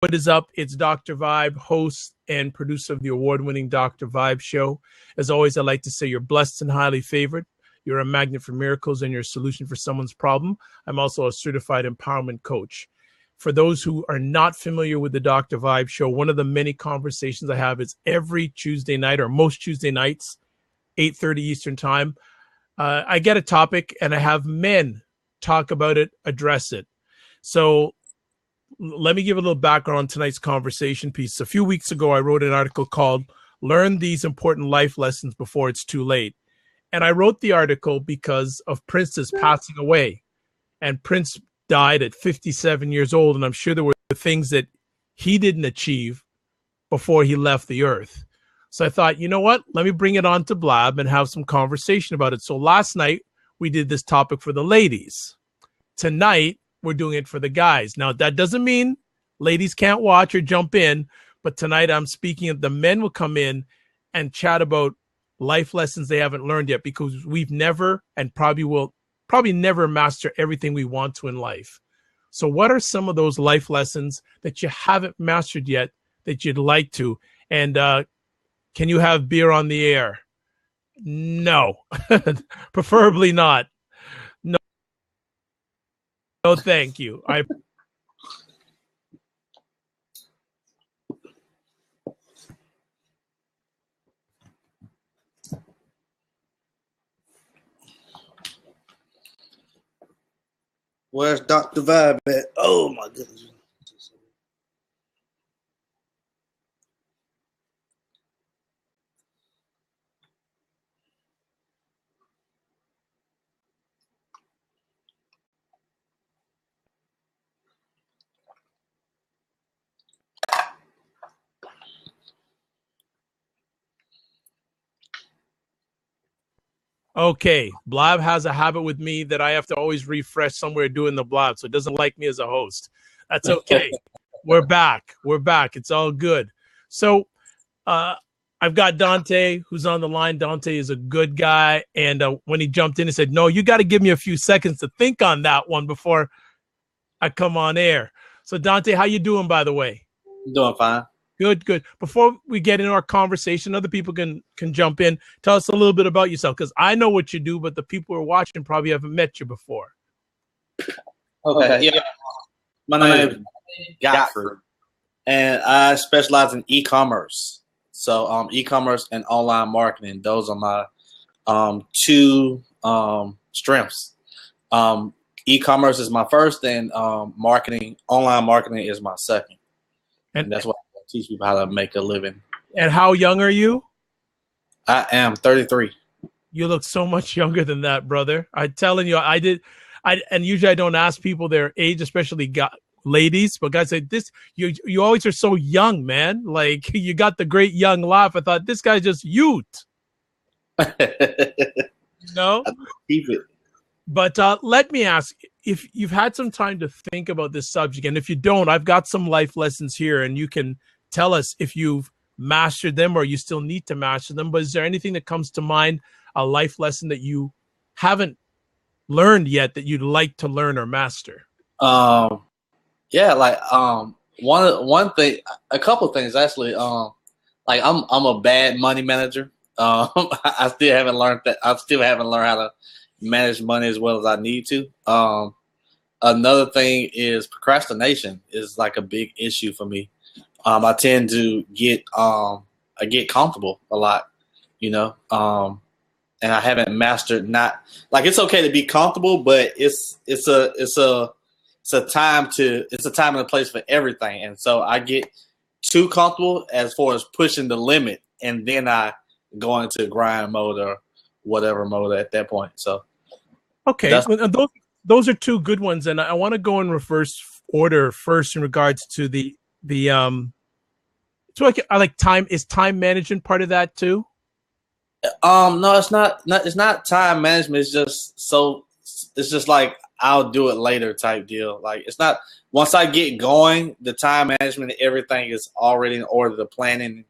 What is up? It's Dr. Vibe, host and producer of the award-winning Dr. Vibe show. As always, I like to say you're blessed and highly favored. You're a magnet for miracles and you're a solution for someone's problem. I'm also a certified empowerment coach. For those who are not familiar with the Dr. Vibe show, one of the many conversations I have is every Tuesday night, or most Tuesday nights, 8:30 Eastern time. I get a topic and I have men talk about it, address it. So let me give a little background on tonight's conversation piece. A few weeks ago, I wrote an article called Learn These Important Life Lessons Before It's Too Late. And I wrote the article because of Prince's passing away. And Prince died at 57 years old. And I'm sure there were things that he didn't achieve before he left the earth. So I thought, you know what? Let me bring it on to Blab and have some conversation about it. So last night, we did this topic for the ladies. Tonight, we're doing it for the guys. Now, that doesn't mean ladies can't watch or jump in, but tonight I'm speaking of the men will come in and chat about life lessons they haven't learned yet, because we've never and probably never master everything we want to in life. So what are some of those life lessons that you haven't mastered yet that you'd like to? And can you have beer on the air? No, preferably not. No, thank you. Where's Dr. Vibe at? Oh my goodness. Okay, Blab has a habit with me that I have to always refresh somewhere doing the Blab, so it doesn't like me as a host. That's okay. We're back. It's all good. So I've got Dante, who's on the line. Dante is a good guy, and when he jumped in, he said, no, you got to give me a few seconds to think on that one before I come on air. So Dante, how you doing, by the way? Doing fine. Good. Before we get into our conversation, other people can jump in. Tell us a little bit about yourself, because I know what you do, but the people who are watching probably haven't met you before. Okay. Yeah. My name is Godfrey, and I specialize in e-commerce. So e-commerce and online marketing, those are my two strengths. E-commerce is my first, and online marketing is my second. And that's what I teach people how to make a living. And how young are you? I am 33. You look so much younger than that, brother. I'm telling you, and usually I don't ask people their age, especially ladies, but guys say this, you always are so young, man. Like, you got the great young laugh. I thought, this guy's just youth. No? Keep it. But let me ask, if you've had some time to think about this subject, and if you don't, I've got some life lessons here, and you can tell us if you've mastered them or you still need to master them. But is there anything that comes to mind, a life lesson that you haven't learned yet that you'd like to learn or master? Yeah, like one thing, a couple of things actually. Like I'm a bad money manager. I still haven't learned that. I still haven't learned how to manage money as well as I need to. Another thing is procrastination is like a big issue for me. I tend to get comfortable a lot, you know, and I haven't mastered not like it's okay to be comfortable, but it's a time and a place for everything, and so I get too comfortable as far as pushing the limit, and then I go into grind mode or whatever mode at that point. So okay, those are two good ones, and I want to go in reverse order first in regards to the so I like time. Is time management part of that too? No, it's not. It's not time management. It's just like I'll do it later type deal. Like it's not once I get going, the time management and everything is already in order. The planning,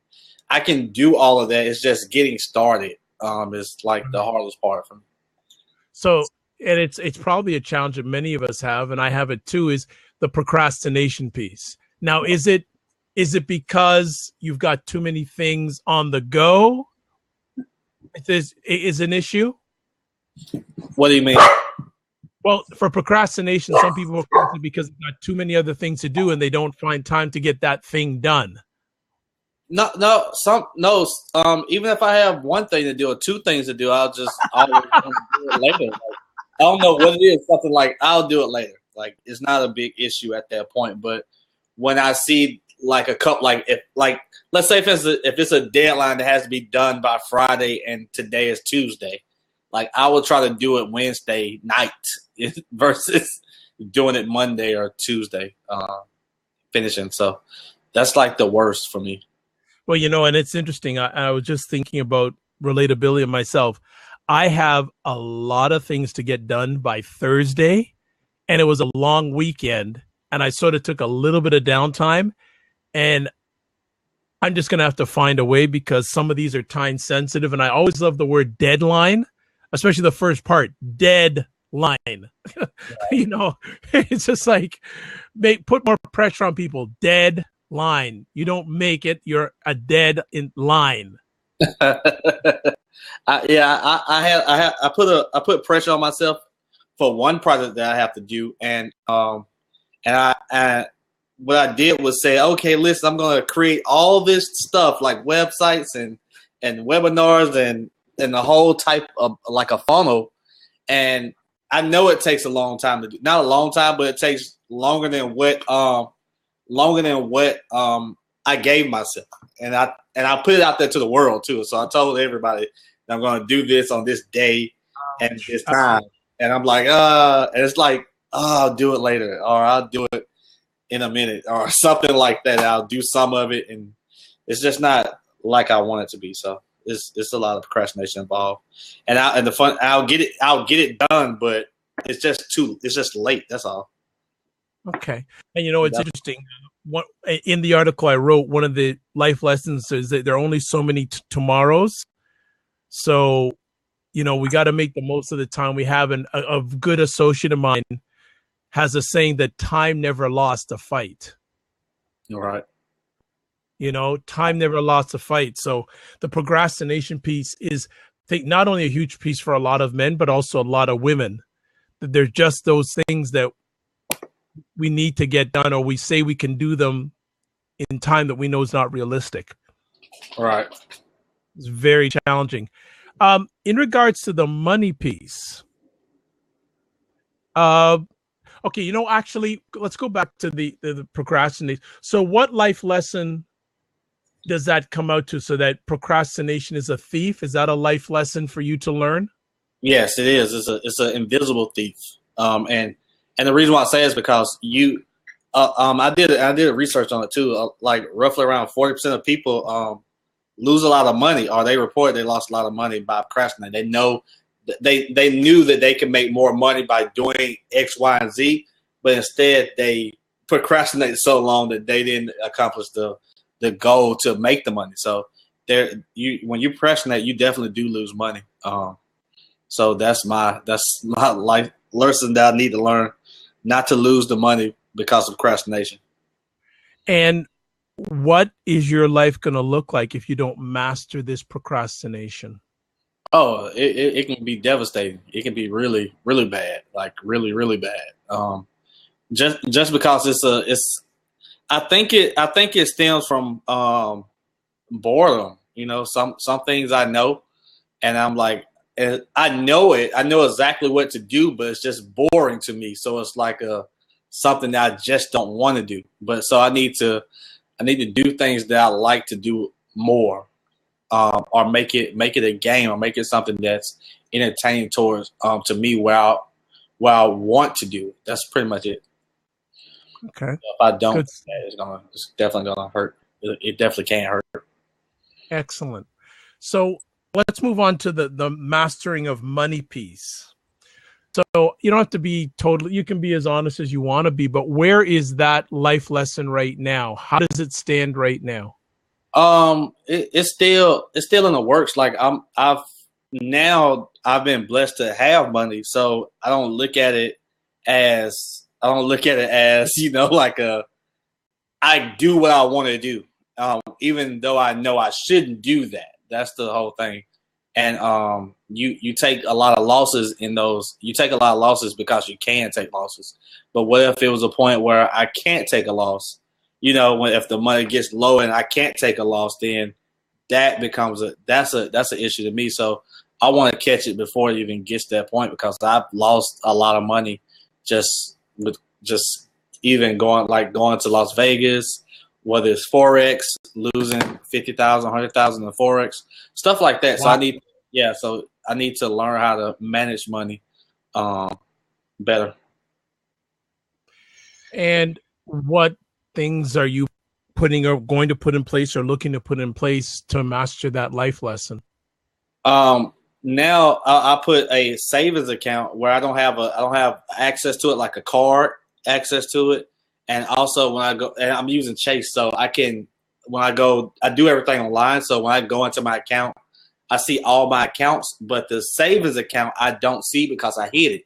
I can do all of that. It's just getting started. Is like the hardest part for me. So, and it's probably a challenge that many of us have, and I have it too, is the procrastination piece. Now, is it because you've got too many things on the go? Is an issue? What do you mean? Well, for procrastination, some people procrastinate because they've got too many other things to do and they don't find time to get that thing done. No. Even if I have one thing to do or two things to do, I'll just always do it later. Like, I don't know what it is. Something like I'll do it later. Like it's not a big issue at that point. But when I see like a couple, let's say if it's a deadline that has to be done by Friday and today is Tuesday, like I will try to do it Wednesday night versus doing it Monday or Tuesday, finishing. So that's like the worst for me. Well, and it's interesting. I was just thinking about relatability of myself. I have a lot of things to get done by Thursday, and it was a long weekend, and I sort of took a little bit of downtime, and I'm just going to have to find a way because some of these are time sensitive, and I always love the word deadline, especially the first part, deadline. It's just like put more pressure on people. Deadline. You don't make it, you're a dead in line. I put pressure on myself for one project that I have to do, and I what I did was say, okay, listen, I'm going to create all this stuff like websites and webinars and the whole type of like a funnel, and I know it takes a long time to do. Not a long time, but it takes longer than what I gave myself, and I put it out there to the world too. So I told everybody that I'm going to do this on this day and this time, and I'm like, and it's like, I'll do it later, or I'll do it in a minute, or something like that. I'll do some of it, and it's just not like I want it to be. So it's a lot of procrastination involved, and I'll get it done, but it's just late. That's all. Okay, and it's interesting. In the article I wrote, one of the life lessons is that there are only so many tomorrows. So, we got to make the most of the time we have. And a good associate of mine has a saying that time never lost a fight. All right. Time never lost a fight. So the procrastination piece is, I think, not only a huge piece for a lot of men, but also a lot of women. That there's just those things that we need to get done, or we say we can do them in time that we know is not realistic. Right. It's very challenging. In regards to the money piece, okay, actually, let's go back to the procrastination. So what life lesson does that come out to? So that procrastination is a thief? Is that a life lesson for you to learn? Yes, it is. It's an invisible thief. And the reason why I say is because I did research on it too. Like roughly around 40% of people lose a lot of money, or they report they lost a lot of money by procrastinating. They know they knew that they can make more money by doing X, Y, and Z, but instead they procrastinated so long that they didn't accomplish the goal to make the money. So when you procrastinate, you definitely do lose money. So that's my life lesson that I need to learn. Not to lose the money because of procrastination. And what is your life going to look like if you don't master this procrastination? Oh, it can be devastating. It can be really, really bad, like really, really bad. Just because I think it stems from boredom. Some things I know, and I'm like, I know it. I know exactly what to do, but it's just boring to me. So it's like something that I just don't want to do. But so I need to do things that I like to do more, or make it a game, or make it something that's entertaining towards to me where I want to do it. That's pretty much it. Okay. So if I don't, it's definitely gonna hurt. It definitely can't hurt. Excellent. So let's move on to the mastering of money piece. So you don't have to be you can be as honest as you want to be, but where is that life lesson right now? How does it stand right now? It's still in the works. Like I've been blessed to have money, so I don't look at it as like I do what I want to do, even though I know I shouldn't do that. That's the whole thing. And you take a lot of losses in those. You take a lot of losses because you can take losses. But what if it was a point where I can't take a loss? You know, if the money gets low and I can't take a loss, then that becomes that's an issue to me. So I want to catch it before it even gets to that point, because I've lost a lot of money just even going to Las Vegas, whether it's Forex, losing 50,000, 100,000 in Forex, stuff like that. Wow. So I need to learn how to manage money better. And what things are you going to put in place or looking to put in place to master that life lesson? Now I put a savings account where I don't have access to it, like a card access to it. And also when I go, and I'm using Chase, so I do everything online. So when I go into my account, I see all my accounts, but the savings account I don't see because I hid it.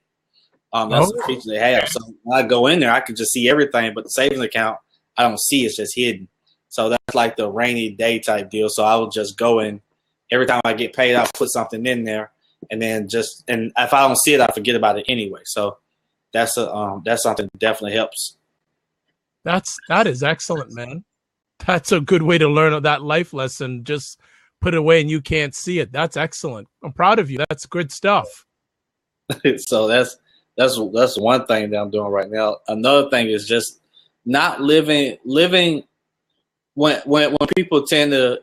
That's the feature they have. So when I go in there, I can just see everything, but the savings account I don't see, it's just hidden. So that's like the rainy day type deal. So I will just go in every time I get paid, I'll put something in there, and then and if I don't see it, I forget about it anyway. So that's something that definitely helps. That is excellent, man. That's a good way to learn that life lesson. Just put it away and you can't see it. That's excellent. I'm proud of you. That's good stuff. So that's one thing that I'm doing right now. Another thing is just not living when people tend to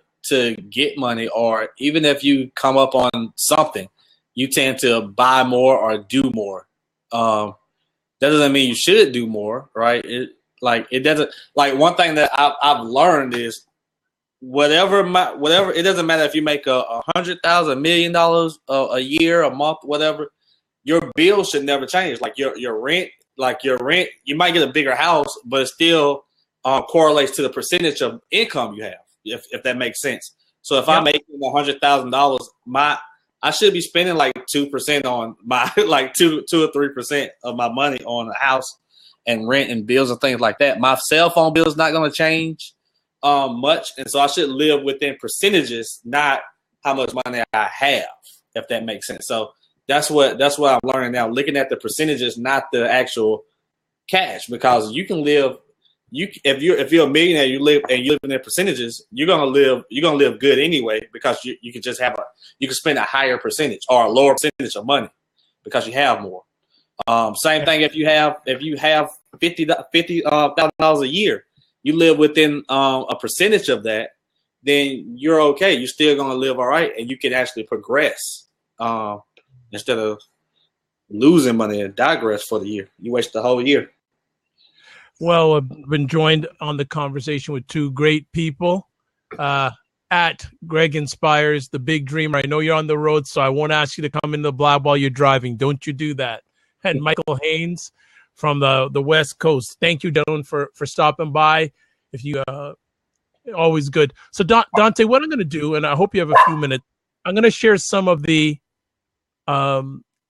get money, or even if you come up on something, you tend to buy more or do more. That doesn't mean you should do more, right? It doesn't. Like, one thing that I've learned is whatever. It doesn't matter if you make $100,000, $1 million a year, a month, whatever. Your bill should never change. Like your rent, you might get a bigger house, but it still correlates to the percentage of income you have, if that makes sense. So if I'm making $100,000, I should be spending like 2% on my like 2 or 3% of my money on a house and rent and bills and things like that. My cell phone bill is not going to change much, and so I should live within percentages, not how much money I have, if that makes sense. So that's what I'm learning now, looking at the percentages, not the actual cash, because you can live. If you're a millionaire, you live in their percentages, you're gonna live good anyway, because you can just you can spend a higher percentage or a lower percentage of money because you have more. Same thing if you have $50,000 a year, you live within a percentage of that, then you're okay. You're still gonna live all right, and you can actually progress instead of losing money and digress for the year. You waste the whole year. Well, I've been joined on the conversation with two great people. At Greg Inspires, the Big Dreamer. I know you're on the road, so I won't ask you to come in the blab while you're driving. Don't you do that. And Michael Haynes from the West Coast. Thank you, gentlemen, for stopping by. If you always good. So Dante, what I'm going to do, and I hope you have a few minutes, I'm going to share some of the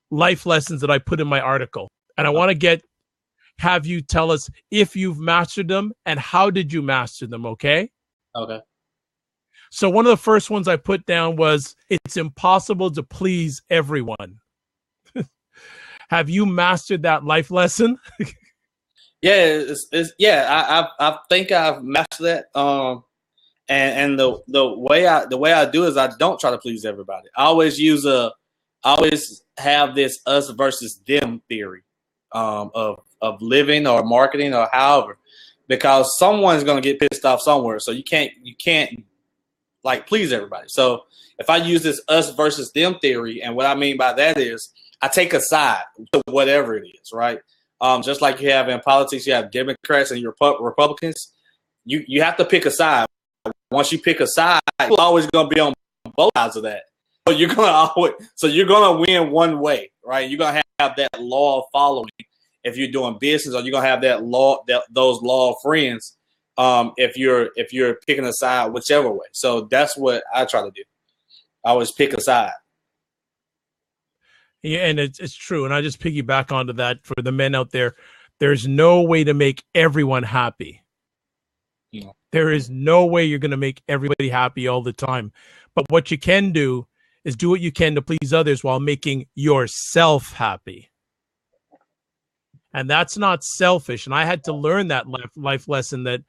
life lessons that I put in my article, and I want to have you tell us if you've mastered them and how did you master them, okay? Okay. So one of the first ones I put down was, it's impossible to please everyone. Have you mastered that life lesson? Yeah, I think I've mastered that. And the way I do is I don't try to please everybody. I always have this us versus them theory of living or marketing or however, because someone's going to get pissed off somewhere. So you can't like please everybody. So if I use this us versus them theory, and what I mean by that is I take a side to whatever it is, right? Just like you have in politics, you have Democrats and your Republicans. You have to pick a side. Once you pick a side, you're always going to be on both sides of that. So you're gonna win one way, right? You're gonna have that law of following if you're doing business, or you're gonna have those law of friends if you're picking a side, whichever way. So that's what I try to do. I always pick a side. Yeah, and it's true. And I just piggyback onto that for the men out there. There's no way to make everyone happy. There is no way you're going to make everybody happy all the time. But what you can do is do what you can to please others while making yourself happy. And that's not selfish. And I had to learn that life lesson that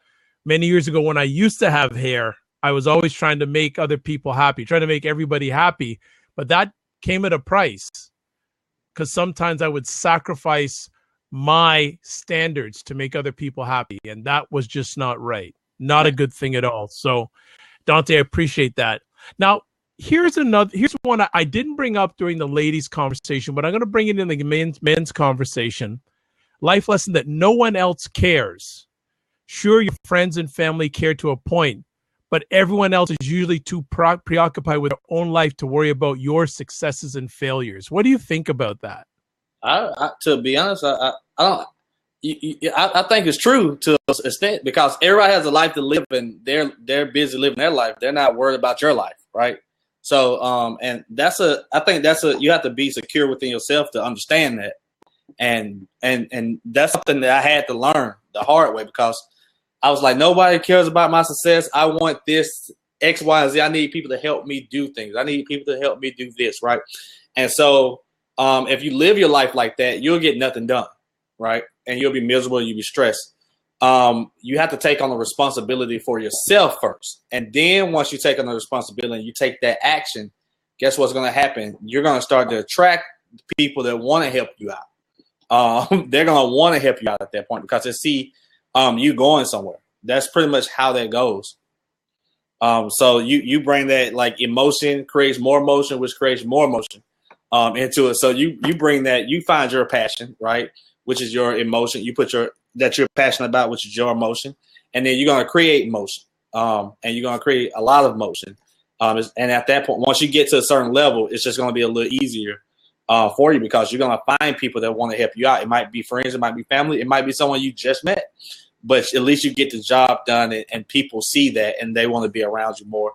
many years ago when I used to have hair, I was always trying to make other people happy, trying to make everybody happy. But that came at a price because sometimes I would sacrifice my standards to make other people happy. And that was just not right. Not a good thing at all. So, Dante, I appreciate that. Now, here's one I didn't bring up during the ladies' conversation, but I'm going to bring it in the men's conversation. Life lesson that no one else cares. Sure, your friends and family care to a point, but everyone else is usually too preoccupied with their own life to worry about your successes and failures. What do you think about that? To be honest, I don't. I think it's true to an extent because everybody has a life to live and they're busy living their life. They're not worried about your life, right? So, and I think you have to be secure within yourself to understand that, and that's something that I had to learn the hard way because I was like, nobody cares about my success. I want this X, Y, and Z. I need people to help me do things. I need people to help me do this, right? And so, if you live your life like that, you'll get nothing done, right? And you'll be miserable, you'll be stressed. You have to take on the responsibility for yourself first. And then once you take on the responsibility and you take that action, guess what's going to happen? You're going to start to attract people that want to help you out. They're going to want to help you out at that point because they see you going somewhere. That's pretty much how that goes. So you bring that like emotion creates more emotion, which creates more emotion into it. So you bring that, you find your passion, right? Which is your emotion. You put that you're passionate about, which is your emotion. And then you're going to create motion. And you're going to create a lot of motion. And at that point, once you get to a certain level, it's just going to be a little easier for you because you're going to find people that want to help you out. It might be friends, it might be family, it might be someone you just met. But at least you get the job done and people see that and they want to be around you more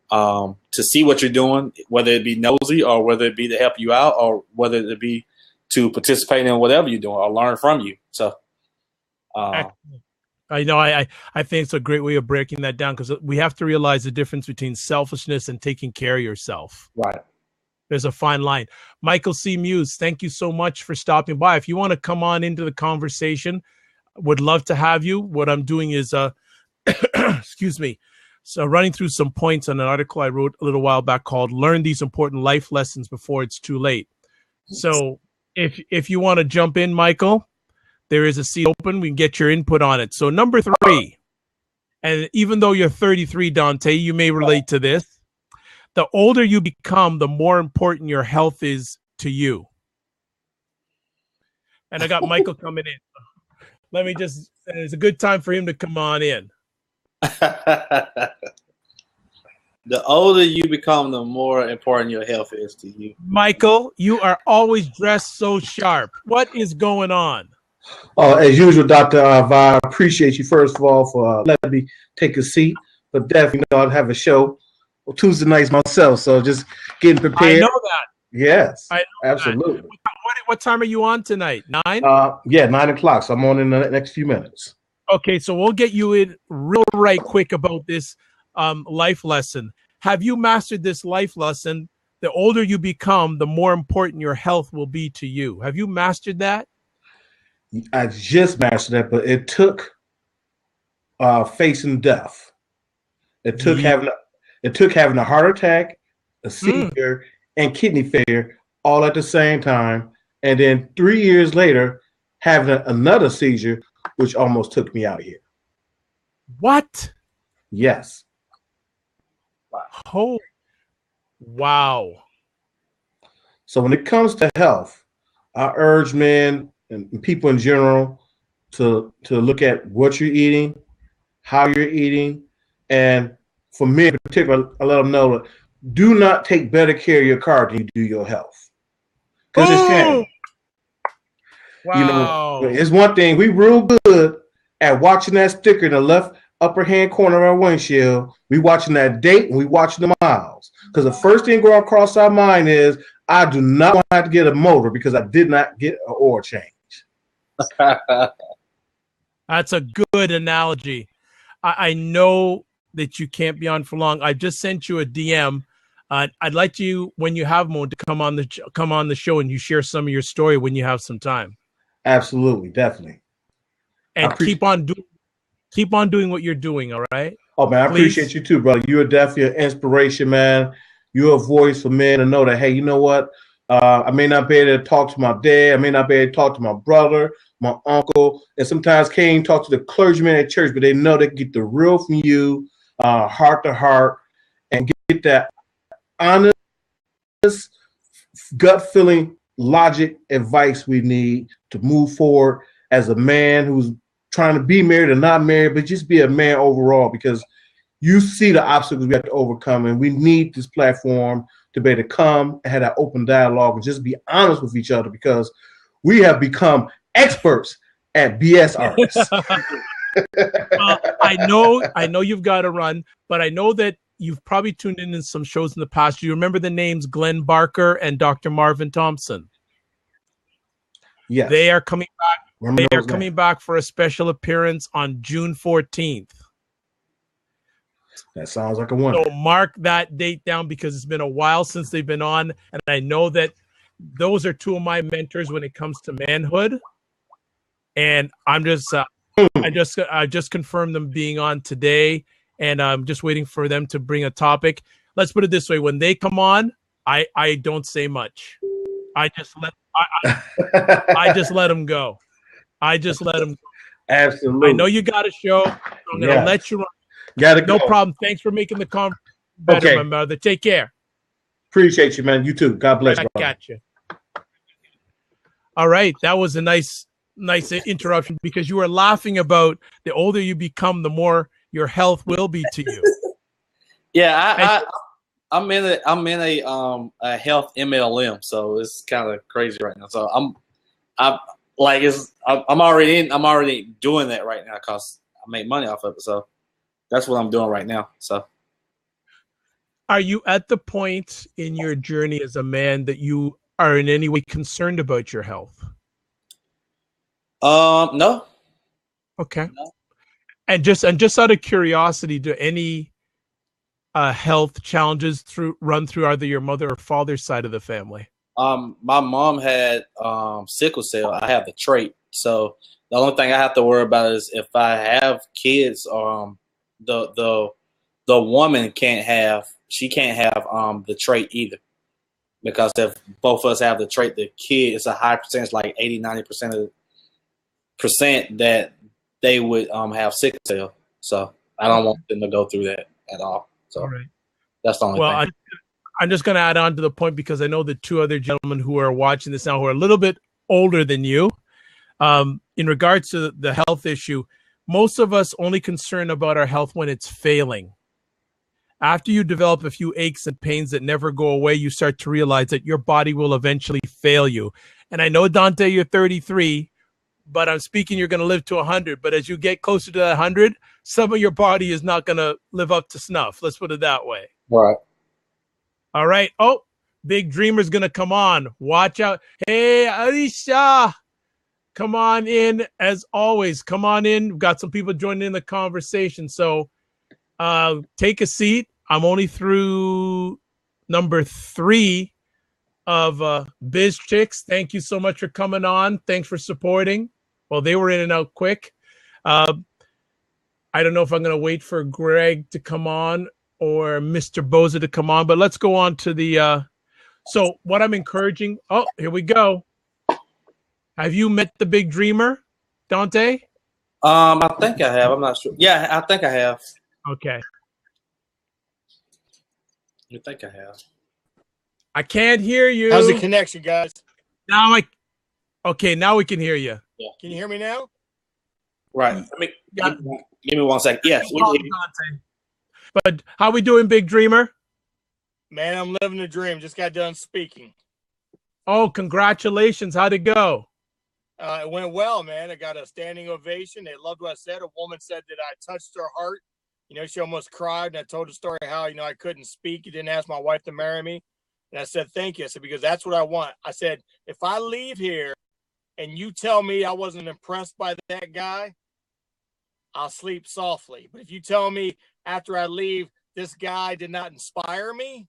to see what you're doing, whether it be nosy or whether it be to help you out or whether it be to participate in whatever you're doing or learn from you. So I know I think it's a great way of breaking that down because we have to realize the difference between selfishness and taking care of yourself. Right. There's a fine line. Michael C. Muse, thank you so much for stopping by. If you want to come on into the conversation, would love to have you. What I'm doing is, excuse me, so running through some points on an article I wrote a little while back called Learn These Important Life Lessons Before It's Too Late. So if you want to jump in, Michael, there is a seat open. We can get your input on it. So number 3, and even though you're 33, Dante, you may relate to this. The older you become, the more important your health is to you. And I got Michael coming in. Let me just, it's a good time for him to come on in. The older you become, the more important your health is to you. Michael, you are always dressed so sharp. What is going on? As usual, Dr. Vi, I appreciate you, first of all, for letting me take a seat. But definitely, I'll have a show Tuesday nights myself, so just getting prepared. I know that. Yes, I know absolutely. That. What time are you on tonight? 9? Yeah, 9 o'clock. So I'm on in the next few minutes. Okay, so we'll get you in real right quick about this life lesson. Have you mastered this life lesson? The older you become, the more important your health will be to you. Have you mastered that? I just mastered that, but it took facing death. It took having a heart attack, a seizure, and kidney failure all at the same time, and then 3 years later having another seizure, which almost took me out here. What? Yes. Oh, wow. So when it comes to health, I urge men and people in general to look at what you're eating, how you're eating, and for me in particular, I let them know that do not take better care of your car than you do your health. Because it's changing. Wow. You know, it's one thing, we real good at watching that sticker in the left upper hand corner of our windshield. We watching that date and we watching the miles. Because the first thing going across our mind is, I do not want to have to get a motor because I did not get an oil change. That's a good analogy. I know that you can't be on for long. I just sent you a DM. I'd like you, when you have one, to come on the show and you share some of your story when you have some time. Absolutely, definitely. And keep on doing what you're doing. All right. Oh man, I appreciate you too, brother. You are definitely an inspiration, man. You're a voice for men to know that, hey, you know what? I may not be able to talk to my dad. I may not be able to talk to my brother, my uncle, and sometimes can't even talk to the clergyman at church, but they know they can get the real from you, heart to heart, and get that honest, gut feeling, logic advice we need to move forward as a man who's trying to be married or not married, but just be a man overall, because you see the obstacles we have to overcome, and we need this platform to be able to come and have that open dialogue and just be honest with each other, because we have become experts at BS artists. I know you've got to run, but I know that you've probably tuned in some shows in the past. Do you remember the names Glenn Barker and Dr. Marvin Thompson? Yes. They are coming back. They are coming back for a special appearance on June 14th. That sounds like a wonder. So mark that date down, because it's been a while since they've been on, and I know that those are two of my mentors when it comes to manhood. And I'm just, I just confirmed them being on today, and I'm just waiting for them to bring a topic. Let's put it this way: when they come on, I don't say much. I just let them go. I just let them go. Absolutely. I know you got a show. So I'm gonna let you run. Gotta go. No problem. Thanks for making the conversation better, my mother. Take care. Appreciate you, man. You too. God bless you. I got you. All right. That was a nice interruption, because you were laughing about the older you become, the more your health will be to you. Yeah, I'm in a health MLM, so it's kind of crazy right now. So I'm already doing that right now because I make money off of it. So that's what I'm doing right now. So, are you at the point in your journey as a man that you are in any way concerned about your health? No. Okay. No. And just out of curiosity, do any health challenges run through either your mother or father's side of the family? My mom had sickle cell. I have the trait. So the only thing I have to worry about is if I have kids, the woman can't have the trait either, because if both of us have the trait, the kid is a high percentage, like 80-90% that they would have sickle cell. So I don't want them to go through that at all. So that's the only thing. I'm just going to add on to the point, because I know the two other gentlemen who are watching this now who are a little bit older than you. In regards to the health issue, most of us only concern about our health when it's failing. After you develop a few aches and pains that never go away, you start to realize that your body will eventually fail you. And I know, Dante, you're 33, but I'm speaking you're going to live to 100. But as you get closer to that 100, some of your body is not going to live up to snuff. Let's put it that way. Right. All right. Oh, Big Dreamer's going to come on. Watch out. Hey, Alicia. Come on in, as always. Come on in. We've got some people joining in the conversation. So take a seat. I'm only through number 3 of Biz Chicks. Thank you so much for coming on. Thanks for supporting. Well, they were in and out quick. I don't know if I'm going to wait for Greg to come on or Mr. Boza to come on, but let's go on to the so what I'm encouraging. Oh, here we go. Have you met the Big Dreamer, Dante? I think I have. I'm not sure. Yeah, I think I have. Okay. I think I have. I can't hear you. How's the connection, guys? Okay, now we can hear you. Yeah. Can you hear me now? Right. Give me 1 second. Yes. But how we doing, Big Dreamer? Man, I'm living the dream. Just got done speaking. Oh, congratulations. How'd it go? It went well, man. I got a standing ovation. They loved what I said. A woman said that I touched her heart. You know, she almost cried. And I told the story how, you know, I couldn't speak. You didn't ask my wife to marry me. And I said, thank you. I said, because that's what I want. I said, if I leave here and you tell me I wasn't impressed by that guy, I'll sleep softly. But if you tell me after I leave, this guy did not inspire me,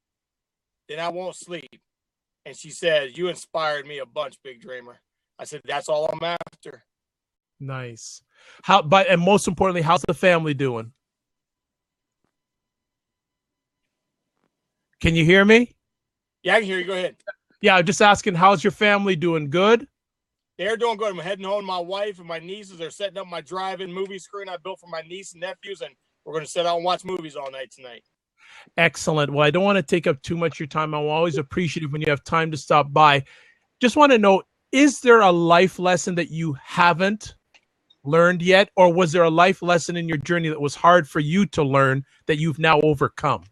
then I won't sleep. And she said, you inspired me a bunch, Big Dreamer. I said, that's all I'm after. Nice. And most importantly, how's the family doing? Can you hear me? Yeah, I can hear you. Go ahead. Yeah, I'm just asking, how's your family doing? Good? They're doing good. I'm heading home. My wife and my nieces are setting up my drive-in movie screen I built for my niece and nephews, and we're going to sit out and watch movies all night tonight. Excellent. Well, I don't want to take up too much of your time. I'm always appreciative when you have time to stop by. Just want to know, is there a life lesson that you haven't learned yet, or was there a life lesson in your journey that was hard for you to learn that you've now overcome?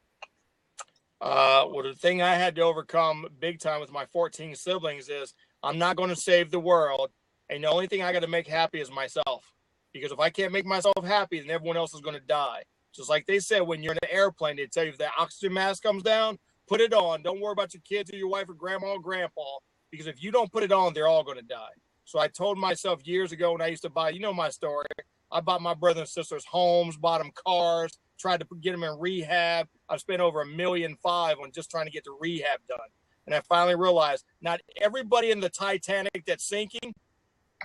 Well, the thing I had to overcome big time with my 14 siblings is I'm not going to save the world, and the only thing I got to make happy is myself. Because if I can't make myself happy, then everyone else is going to die. Just like they said, when you're in an airplane, they tell you if the oxygen mask comes down, put it on. Don't worry about your kids or your wife or grandma or grandpa, because if you don't put it on, they're all going to die. So I told myself years ago when I used to buy, you know my story, I bought my brother and sisters homes, bought them cars, tried to get them in rehab. I've spent over $1.5 million on just trying to get the rehab done. And I finally realized not everybody in the Titanic that's sinking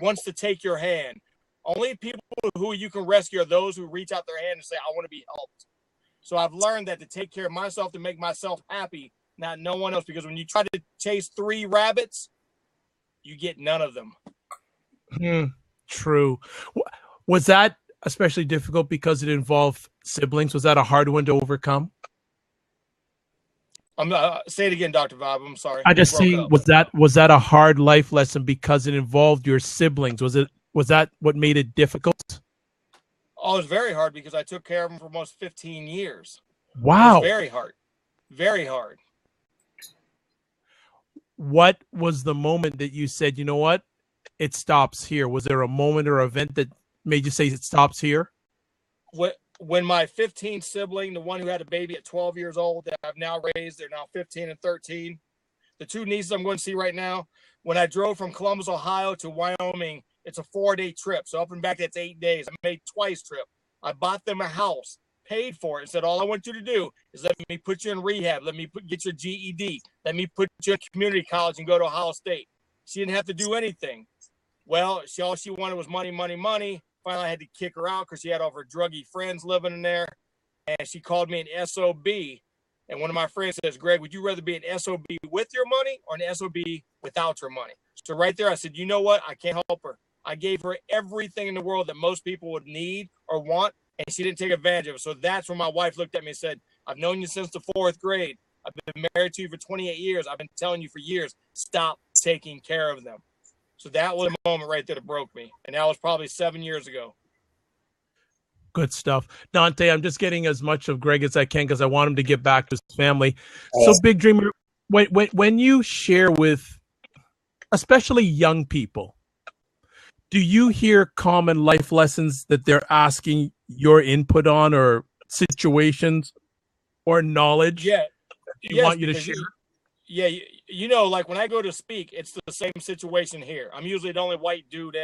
wants to take your hand. Only people who you can rescue are those who reach out their hand and say, I want to be helped. So I've learned that to take care of myself, to make myself happy, not no one else. Because when you try to chase 3 rabbits, you get none of them. True. Was that especially difficult because it involved siblings? Was that a hard one to overcome? Say it again, Dr. Vibe. I'm sorry. I just saying, was that a hard life lesson because it involved your siblings? Was that what made it difficult? Oh, it was very hard because I took care of them for almost 15 years. Wow. It was very hard. Very hard. What was the moment that you said, you know what, it stops here? Was there a moment or event that made you say it stops here? When my 15th sibling, the one who had a baby at 12 years old that I've now raised, they're now 15 and 13. The 2 nieces I'm going to see right now, when I drove from Columbus, Ohio to Wyoming, it's a 4-day trip. So up and back, that's 8 days. I made twice trip. I bought them a house, paid for it, and said, all I want you to do is let me put you in rehab. Let me get your GED. Let me put you in community college and go to Ohio State. She didn't have to do anything. Well, all she wanted was money, money, money. Finally, I had to kick her out because she had all of her druggy friends living in there. And she called me an SOB. And one of my friends says, Greg, would you rather be an SOB with your money or an SOB without your money? So right there, I said, you know what? I can't help her. I gave her everything in the world that most people would need or want, and she didn't take advantage of it. So that's when my wife looked at me and said, I've known you since the 4th grade. I've been married to you for 28 years. I've been telling you for years, stop taking care of them. So that was a moment right there that broke me. And that was probably 7 years ago. Good stuff. Dante, I'm just getting as much of Greg as I can because I want him to get back to his family. So Big Dreamer, when you share with especially young people, do you hear common life lessons that they're asking your input on, or situations or knowledge? Yeah. You want you to share? Yeah. You know, like when I go to speak, it's the same situation here. I'm usually the only white dude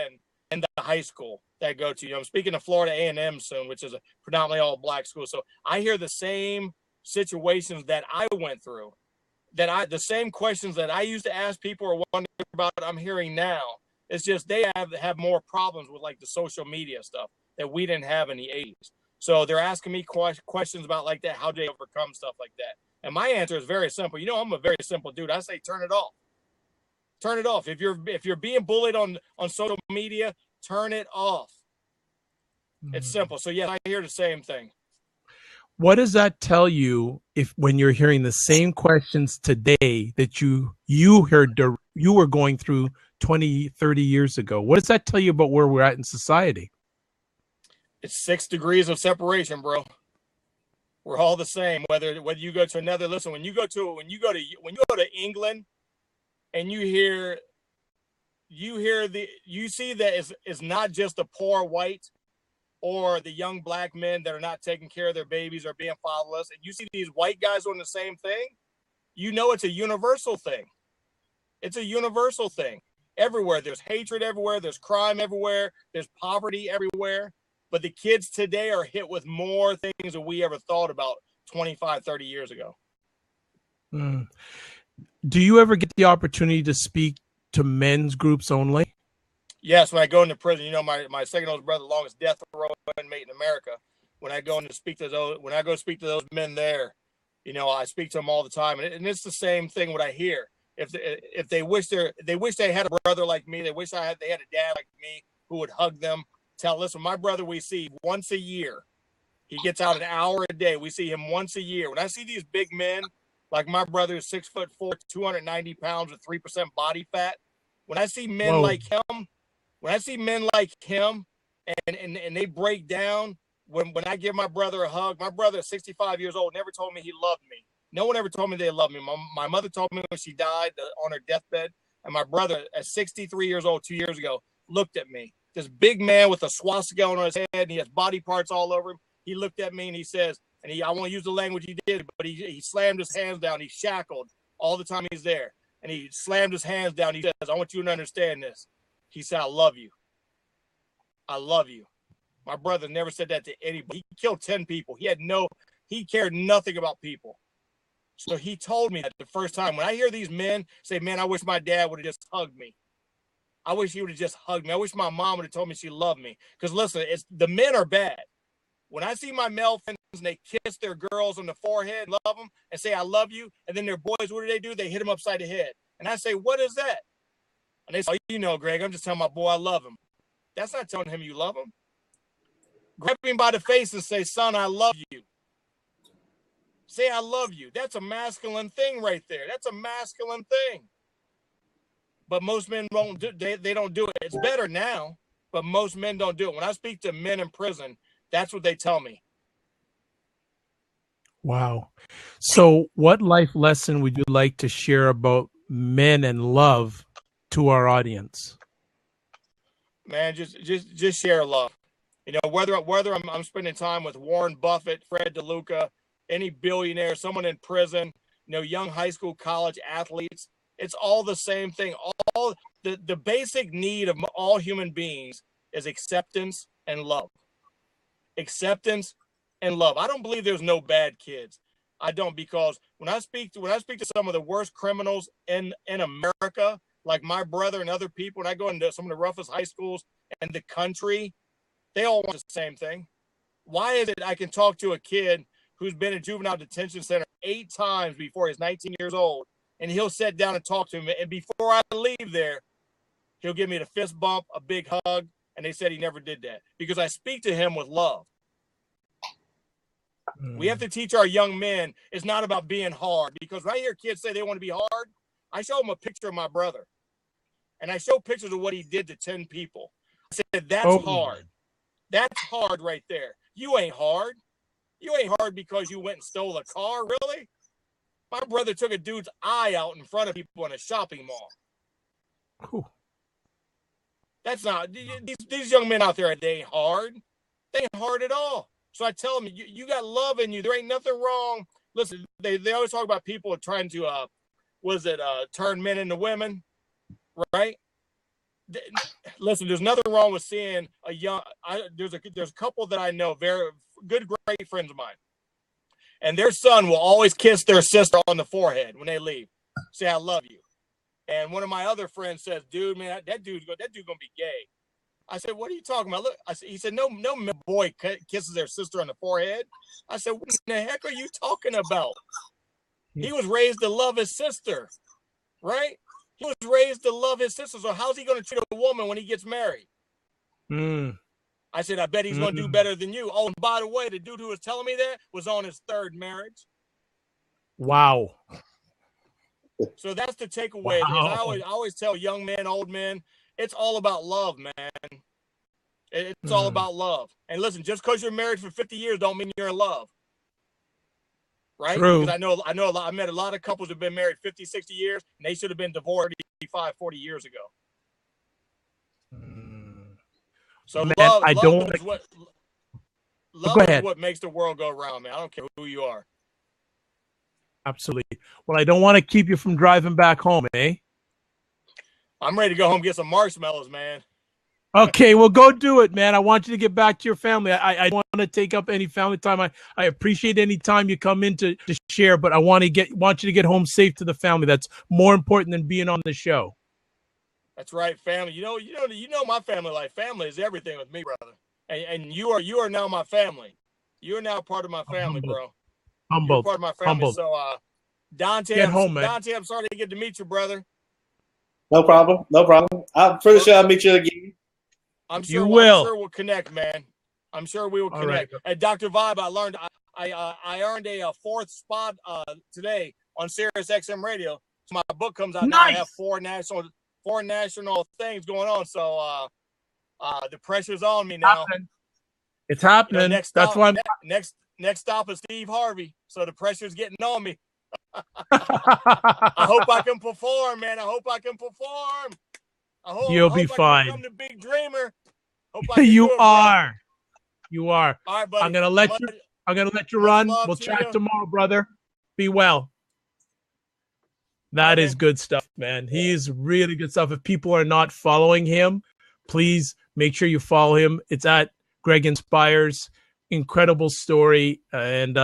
in the high school that I go to. You know, I'm speaking to Florida A&M soon, which is a predominantly all black school. So I hear the same situations that I went through, the same questions that I used to ask people or wonder about, I'm hearing now. It's just they have more problems with like the social media stuff that we didn't have in the 80s. So they're asking me questions about like that, how do they overcome stuff like that? And my answer is very simple. You know, I'm a very simple dude. I say turn it off. Turn it off. If you're being bullied on social media, turn it off. It's simple. So yeah, I hear the same thing. What does that tell you when you're hearing the same questions today that you were going through 20, 30 years ago? What does that tell you about where we're at in society? It's 6 degrees of separation, bro. We're all the same. Whether you go to another, listen, when you go to England and you see that it's not just the poor white or the young black men that are not taking care of their babies or being fatherless, and you see these white guys doing the same thing, you know it's a universal thing. It's a universal thing. Everywhere. There's hatred everywhere. There's crime everywhere. There's poverty everywhere. But the kids today are hit with more things than we ever thought about 25, 30 years ago. Mm. Do you ever get the opportunity to speak to men's groups only? Yes, when I go into prison, my second oldest brother, longest death row inmate in America. When I go to speak to those men there, I speak to them all the time, and it's the same thing. What I hear, if they wish they had a brother like me, they wish they had a dad like me who would hug them. Listen, my brother we see once a year. He gets out an hour a day. We see him once a year. When I see these big men, like my brother is 6'4", 290 pounds with 3% body fat. When I see men like him, and they break down, when I give my brother a hug, my brother is 65 years old, never told me he loved me. No one ever told me they loved me. My mother told me when she died on her deathbed, and my brother at 63 years old 2 years ago looked at me. This big man with a swastika on his head, and he has body parts all over him. He looked at me and he says, I won't use the language he did, but he slammed his hands down. He's shackled all the time he's there. And he slammed his hands down. He says, I want you to understand this. He said, I love you. I love you. My brother never said that to anybody. He killed 10 people. He cared nothing about people. So he told me that the first time. When I hear these men say, man, I wish my dad would have just hugged me. I wish he would have just hugged me. I wish my mom would have told me she loved me. Because listen, the men are bad. When I see my male friends and they kiss their girls on the forehead, love them, and say, I love you, and then their boys, what do? They hit them upside the head. And I say, what is that? And they say, Greg, I'm just telling my boy I love him. That's not telling him you love him. Grab him by the face and say, son, I love you. Say, I love you. That's a masculine thing right there. That's a masculine thing. But most men won't do. They don't do it. It's better now, but most men don't do it. When I speak to men in prison, that's what they tell me. Wow. So what life lesson would you like to share about men and love to our audience? Man, just share love. Whether I'm spending time with Warren Buffett, Fred DeLuca, any billionaire, someone in prison, young high school, college athletes, it's all the same thing. All the basic need of all human beings is acceptance and love. Acceptance and love. I don't believe there's no bad kids. I don't, because when I speak to some of the worst criminals in America, like my brother and other people, and I go into some of the roughest high schools in the country, they all want the same thing. Why is it I can talk to a kid who's been in juvenile detention center 8 times before he's 19 years old, and he'll sit down and talk to him, and before I leave there, he'll give me the fist bump, a big hug, and they said he never did that because I speak to him with love. We have to teach our young men it's not about being hard, because when I hear kids say they want to be hard, I show them a picture of my brother, and I show pictures of what he did to 10 people. I said, that's hard. That's hard right there. You ain't hard. You ain't hard because you went and stole a car, really? My brother took a dude's eye out in front of people in a shopping mall. Cool. That's not, these young men out there, they ain't hard. They ain't hard at all. So I tell them, you got love in you. There ain't nothing wrong. Listen, they always talk about people trying to, turn men into women, right? Listen, there's nothing wrong with seeing there's a couple that I know, very good, great friends of mine. And their son will always kiss their sister on the forehead when they leave. Say, I love you. And one of my other friends says, dude, man, that dude's going to be gay. I said, what are you talking about? Look, he said, no boy kisses their sister on the forehead. I said, what the heck are you talking about? He was raised to love his sister, right? He was raised to love his sister. So how's he going to treat a woman when he gets married? I said, I bet he's going to do better than you. Oh, and by the way, the dude who was telling me that was on his 3rd marriage. Wow. So that's the takeaway. Wow. I always tell young men, old men, it's all about love, man. It's all about love. And listen, just because you're married for 50 years don't mean you're in love. Right? True. Because I met a lot of couples who've been married 50, 60 years, and they should have been divorced 35, 40 years ago. So man, love is what makes the world go round, man. I don't care who you are. Absolutely. Well, I don't want to keep you from driving back home, eh? I'm ready to go home and get some marshmallows, man. Okay, well, go do it, man. I want you to get back to your family. I don't want to take up any family time. I appreciate any time you come in to share, but I want you to get home safe to the family. That's more important than being on the show. That's right, family. You know my family life. Family is everything with me, brother. And you are now my family. You are now part of my family, bro. Humbled. You're part of my family. Humbled. So, Dante, Get home, man. Dante, I'm sorry to get to meet you, brother. No problem. No problem. I'm pretty sure I'll meet you again. I'm sure You will. I'm sure we'll connect, man. I'm sure we will connect. Right. And Dr. Vibe, I learned I earned a fourth spot today on Sirius XM Radio. So my book comes out now. I have four national things going on. So the pressure's on me now. It's happening. You know, That's why I'm next stop is Steve Harvey. So the pressure's getting on me. I hope I can perform, man. I hope I can perform. You'll be fine. I'm the big dreamer. You are. You are. All right, buddy. I'm gonna let you run. We'll chat tomorrow, brother. Be well. That is good stuff, man. He's really good stuff. If people are not following him, please make sure you follow him. It's at Greg Inspires. Incredible story, and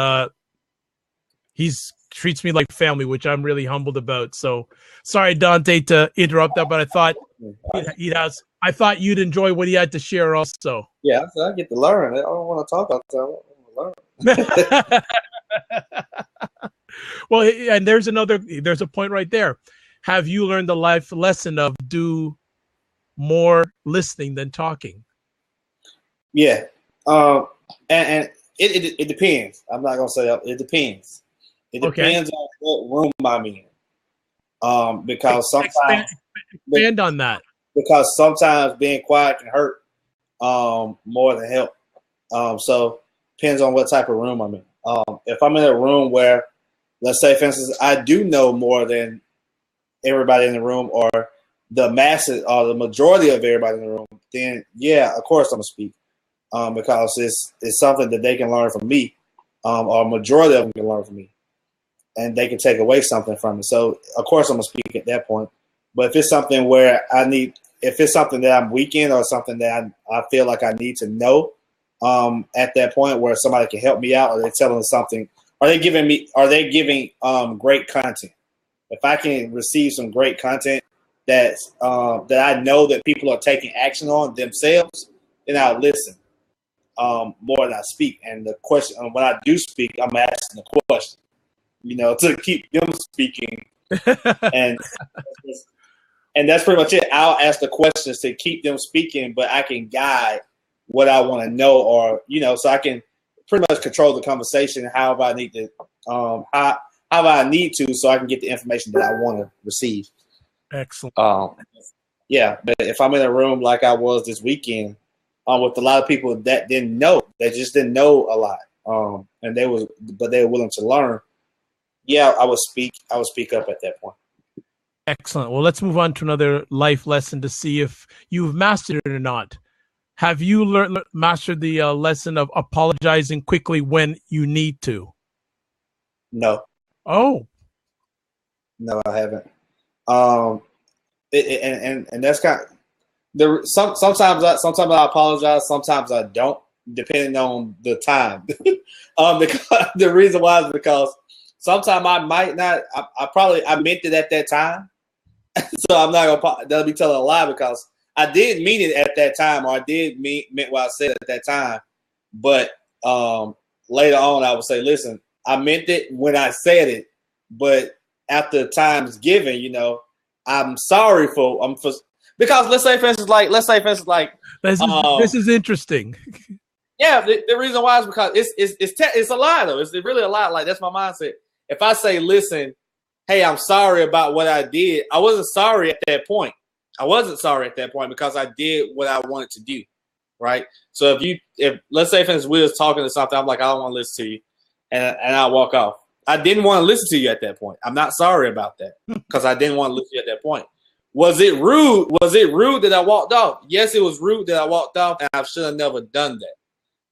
he's treats me like family, which I'm really humbled about. So sorry, Dante, to interrupt that, but I thought I thought you'd enjoy what he had to share also. Yeah, I get to learn. I don't want to talk about that. I want to learn. Well, and there's a point right there. Have you learned the life lesson of do more listening than talking? Yeah. And it depends. I'm not gonna say that. It depends. It depends on what room I'm in. Because sometimes expand on that. Because sometimes being quiet can hurt more than help. So depends on what type of room I'm in. If I'm in a room where, let's say, for instance, I do know more than everybody in the room, or the masses, or the majority of everybody in the room, then yeah, of course I'm gonna speak. Because it's something that they can learn from me, or a majority of them can learn from me, and they can take away something from it. So of course I'm gonna speak at that point. But if it's something where if it's something that I'm weak in, or something that I feel like I need to know, at that point where somebody can help me out, or they're telling us something, are they giving great content? If I can receive some great content that I know that people are taking action on themselves, then I'll listen. More than I speak. And the question, when I do speak, I'm asking the question, to keep them speaking. and that's pretty much it. I'll ask the questions to keep them speaking, but I can guide what I want to know, or, so I can pretty much control the conversation however I need to, however I need to, so I can get the information that I want to receive. Excellent. Yeah, but if I'm in a room like I was this weekend, with a lot of people that didn't know, they just didn't know a lot, and they were willing to learn. Yeah, I would speak up at that point. Excellent. Well, let's move on to another life lesson to see if you've mastered it or not. Have you mastered the lesson of apologizing quickly when you need to? No. Oh. No, I haven't. And that's kind of. Sometimes I apologize. Sometimes I don't, depending on the time. Because the reason why is because sometimes I might not. I meant it at that time, so I'm not gonna. That'll be telling a lie, because I did mean it at that time, or I did meant what I said at that time. But later on, I would say, "Listen, I meant it when I said it, but after time's given, I'm sorry for Because let's say for instance, this is interesting. Yeah, the reason why is because it's a lie though. It's really a lie. Like, that's my mindset. If I say, listen, hey, I'm sorry about what I did, I wasn't sorry at that point. I wasn't sorry at that point because I did what I wanted to do, right? So if let's say for instance we was talking to something, I'm like, I don't want to listen to you, and I walk off. I didn't want to listen to you at that point. I'm not sorry about that because I didn't want to listen to you at that point. Was it rude? Was it rude that I walked off? Yes, it was rude that I walked off, and I should have never done that.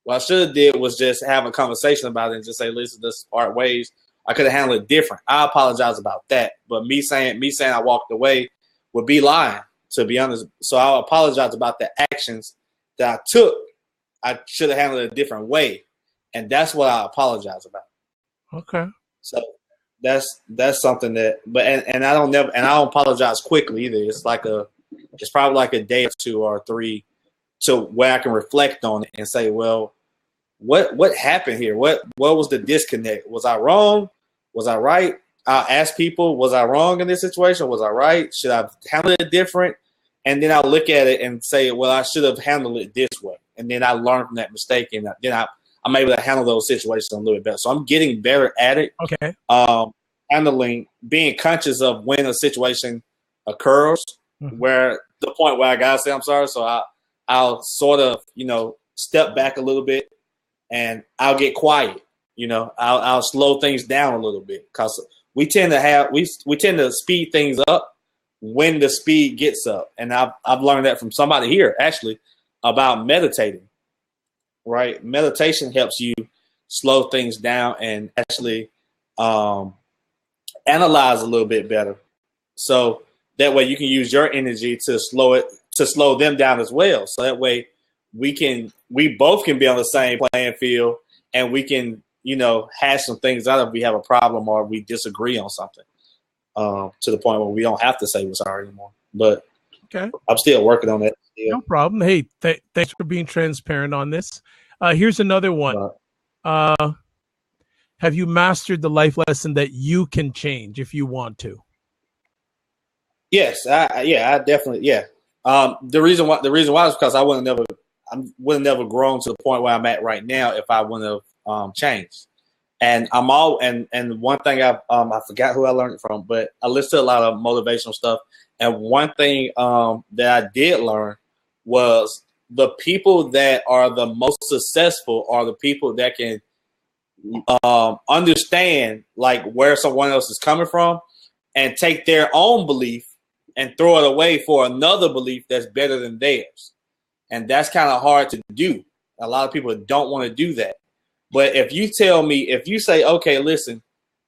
What I should have did was just have a conversation about it and just say, listen, this part ways. I could have handled it different. I apologize about that. But me saying I walked away would be lying. to be honest. So I apologize about the actions that I took. I should have handled it a different way, and that's what I apologize about. Okay. So that's something that, but and I don't apologize quickly either. It's probably like a day or 2 or 3 to where I can reflect on it and say, well, what happened here? What was the disconnect? Was I wrong? Was I right? I'll ask people, was I wrong in this situation? Was I right? Should I handle it different? And then I'll look at it and say, well, I should have handled it this way. And then I learn from that mistake, and then I'm able to handle those situations a little bit better. So I'm getting better at it. Okay. Handling, being conscious of when a situation occurs, where the point where I gotta say I'm sorry. So I'll sort of, step back a little bit, and I'll get quiet. I'll slow things down a little bit, because we tend to speed things up when the speed gets up. And I've learned that from somebody here actually about meditating. Right, meditation helps you slow things down and actually analyze a little bit better. So that way you can use your energy to slow them down as well. So that way we both can be on the same playing field, and we can, hash some things out if we have a problem or we disagree on something, to the point where we don't have to say we're sorry anymore. But okay, I'm still working on that. No problem. Hey, thanks for being transparent on this. Here's another one. Have you mastered the life lesson that you can change if you want to? Yes, I definitely, yeah. The reason why is because I would have never grown to the point where I'm at right now if I wouldn't have changed. And and one thing I forgot who I learned it from, but I listen to a lot of motivational stuff. And one thing that I did learn was the people that are the most successful are the people that can understand like where someone else is coming from and take their own belief and throw it away for another belief that's better than theirs. And that's kind of hard to do. A lot of people don't want to do that. But if you say, okay, listen,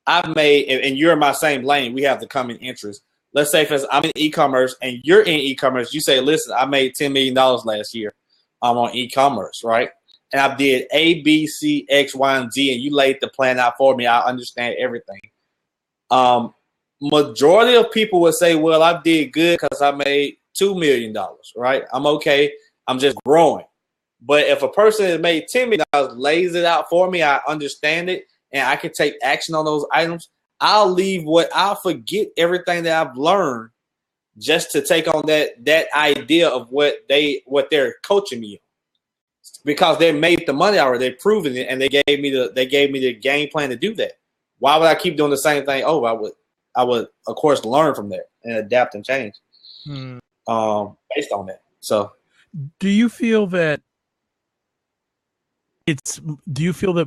I've made, and you're in my same lane, we have the common interest. Let's say I'm in e-commerce and you're in e-commerce. You say, listen, I made $10 million last year. I'm on e-commerce, right? And I did A, B, C, X, Y, and Z, and you laid the plan out for me. I understand everything. Majority of people would say, well, I did good because I made $2 million, right? I'm okay. I'm just growing. But if a person that made $10 million lays it out for me, I understand it, and I can take action on those items, I'll forget everything that I've learned just to take on that idea of what they're coaching me on. Because they made the money already, they've proven it, and they gave me the game plan to do that. Why would I keep doing the same thing over? I would of course learn from that and adapt and change based on that. So, do you feel that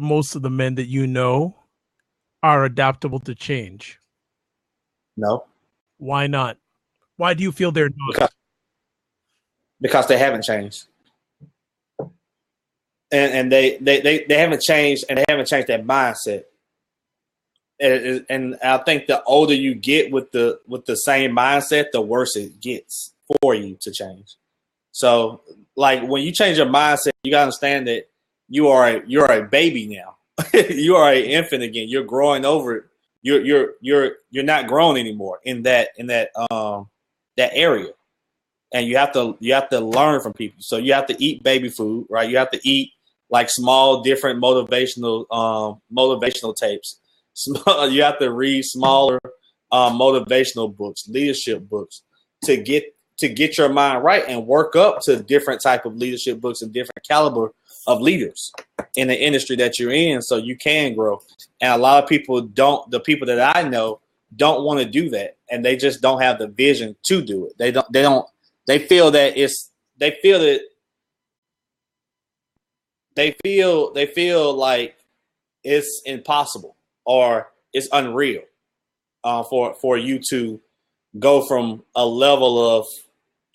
most of the men that you know are adaptable to change? No. Why not? Why do you feel they're not? Because they haven't changed. And they haven't changed, and they haven't changed their mindset. And I think the older you get with the same mindset, the worse it gets for you to change. So, like when you change your mindset, you gotta understand that you're a baby now. You are an infant again. You're growing over it. You're not grown anymore in that area, and you have to learn from people. So you have to eat baby food, right? You have to eat like small, different motivational tapes. You have to read smaller motivational books, leadership books to get your mind right and work up to different type of leadership books and different caliber of leaders in the industry that you're in, so you can grow. And a lot of people don't. The people that I know don't want to do that, and they just don't have the vision to do it. They feel like it's impossible or it's unreal for you to go from a level of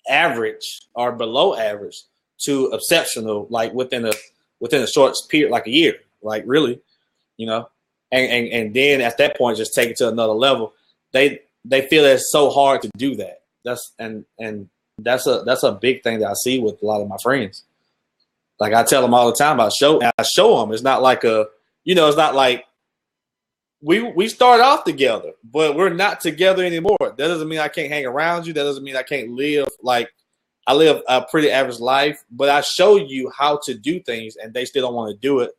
average or below average to exceptional, like within a short period, like a year, like really, and then at that point, just take it to another level. They feel that it's so hard to do that. And that's a big thing that I see with a lot of my friends. Like I tell them all the time, I show them. It's not like it's not like we start off together, but we're not together anymore. That doesn't mean I can't hang around you. That doesn't mean I can't live like I live a pretty average life, but I show you how to do things and they still don't want to do it,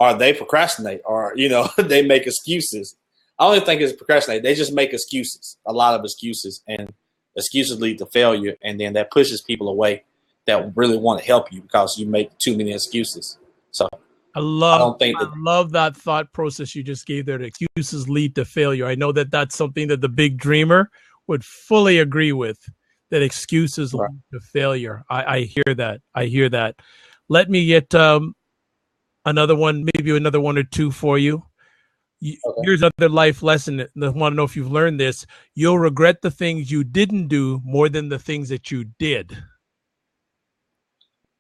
or they procrastinate, or, they make excuses. I don't even think it's procrastinate. They just make excuses, a lot of excuses, and excuses lead to failure. And then that pushes people away that really want to help you because you make too many excuses. So I love that thought process you just gave there. Excuses lead to failure. I know that that's something that the big dreamer would fully agree with, that excuses lead to failure. I hear that. I hear that. Let me get another one, maybe another one or two for you. Okay. Here's another life lesson. I want to know if you've learned this. You'll regret the things you didn't do more than the things that you did.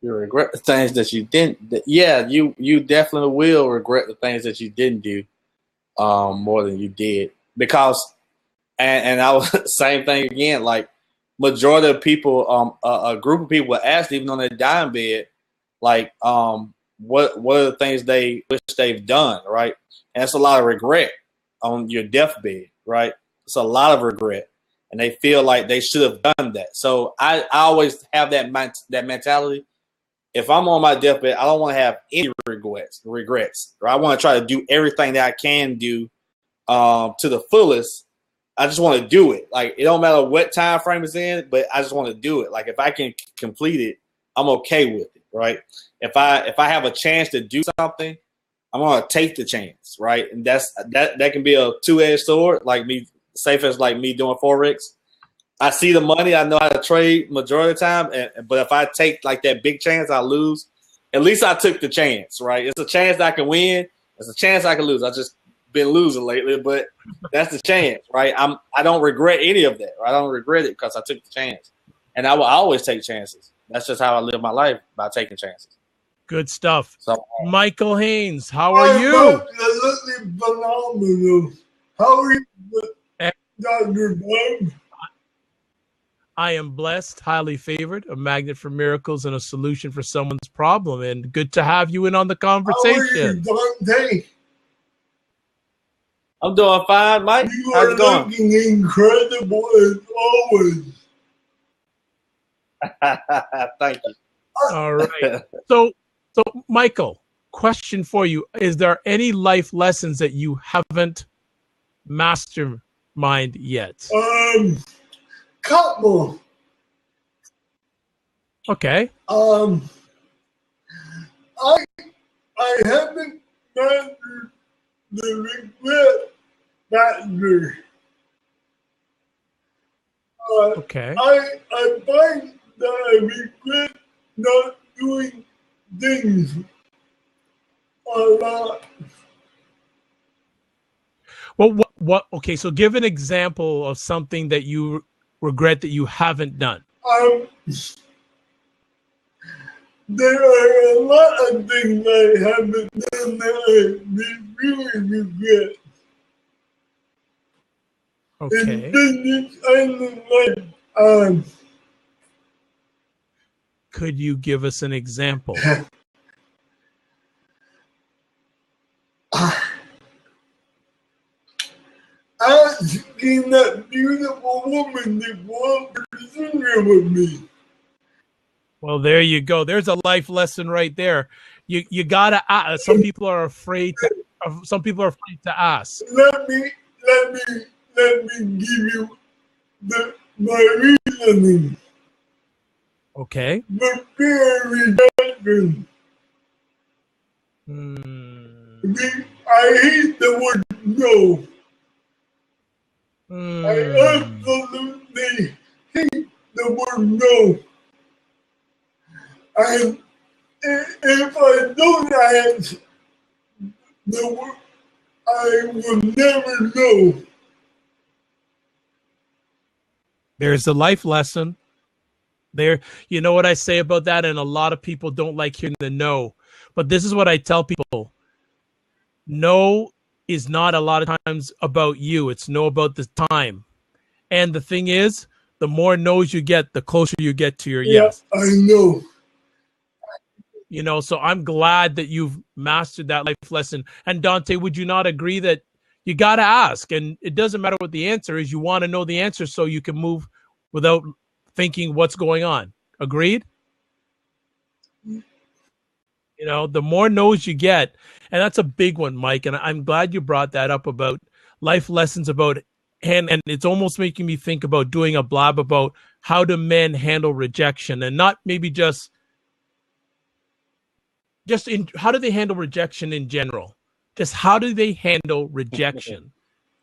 You regret the things that you didn't. Yeah, you definitely will regret the things that you didn't do more than you did. Because, and I was same thing again, like majority of people, a group of people were asked even on their dying bed, like, what are the things they wish they've done, right? And it's a lot of regret on your deathbed, right? It's a lot of regret, and they feel like they should have done that. So I always have that mentality. If I'm on my deathbed, I don't want to have any regrets. Or I want to try to do everything that I can do to the fullest. I just want to do it. Like, it don't matter what time frame it's in, but I just want to do it. Like, if I can complete it, I'm okay with it, right? If I have a chance to do something, I'm gonna take the chance, right? And that can be a two-edged sword, like me, safe as like me doing Forex. I see the money, I know how to trade majority of the time, but if I take like that big chance, I lose. At least I took the chance, right? It's a chance that I can win. It's a chance I can lose. I just been losing lately, but that's the chance, right? I don't regret any of that. Right? I don't regret it because I took the chance, and I will always take chances. That's just how I live my life, by taking chances. Good stuff. So, Michael Haynes, how are you? Absolutely phenomenal. How are you, Dr. Bob? I am blessed, highly favored, a magnet for miracles and a solution for someone's problem. And good to have you in on the conversation. How are you, Dante? I'm doing fine, Mike. How's it going? You are looking incredible as always. Thank you. All right. So, Michael, question for you. Is there any life lessons that you haven't mastermind yet? Couple. Okay. I haven't mastered the regret factor. Okay. I find that I regret not doing things a lot. Well, what? Okay, so give an example of something that you regret that you haven't done. There are a lot of things I haven't done that I really regret. Okay. In business and in life. Could you give us an example? Asking that beautiful woman to go up for dinner with me. Well, there you go. There's a life lesson right there. You gotta ask. Some people are afraid to ask. Let me give you my reasoning. Okay. The fear of rejection. I hate the word no. I absolutely hate the word no. And if I don't ask the word, I will never know. There's the life lesson. There, you know what I say about that, and a lot of people don't like hearing the no. But this is what I tell people. No is not a lot of times about you. It's no about the time. And the thing is, the more no's you get, the closer you get to your Yeah, yes. I know. You know, so I'm glad that you've mastered that life lesson. And Dante, would you not agree that you got to ask, and it doesn't matter what the answer is, you want to know the answer so you can move without thinking what's going on. Agreed? You know, the more no's you get, and that's a big one, Mike, and I'm glad you brought that up about life lessons about, and it's almost making me think about doing a blab about how do men handle rejection, and not maybe just in how do they handle rejection in general? Just how do they handle rejection?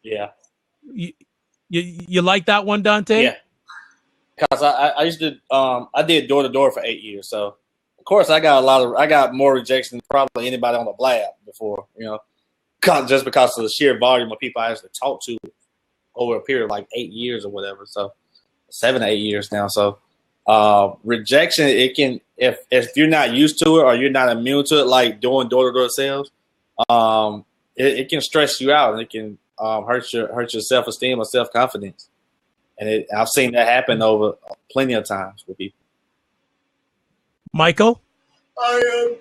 Yeah. You like that one, Dante? Yeah. Because I used to I did door to door for 8 years, so of course I got more rejection than probably anybody on the blab before, you know, just because of the sheer volume of people I actually talked to over a period of like 8 years or whatever. So 7 to 8 years now. So rejection, it can, if you're not used to it or you're not immune to it, like doing door to door sales, it can stress you out and it can hurt your self esteem or self confidence. And I've seen that happen over plenty of times with people. Michael? I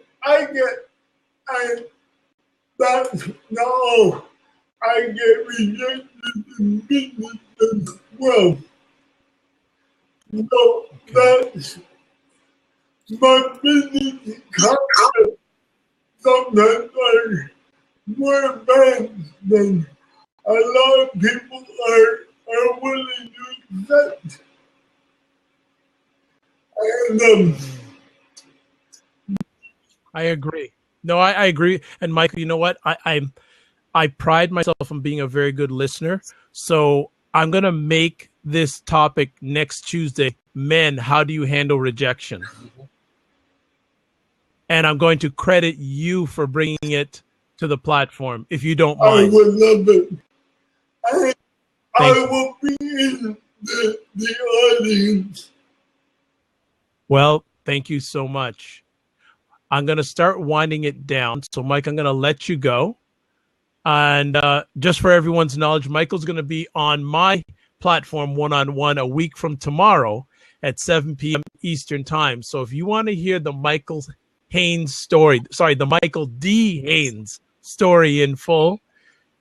get rejected in business as well. So that's my business concept. Sometimes are more advanced than a lot of people are willing to accept. And I agree. No, I agree. And Michael, you know what? I pride myself on being a very good listener. So I'm going to make this topic next Tuesday. Men, how do you handle rejection? And I'm going to credit you for bringing it to the platform, if you don't mind. I would love it. I Thank you. will be in the audience. Well, thank you so much. I'm going to start winding it down. So, Mike, I'm going to let you go. And just for everyone's knowledge, Michael's going to be on my platform one-on-one a week from tomorrow at 7 p.m. Eastern time. So if you want to hear the Michael D. Haynes story in full,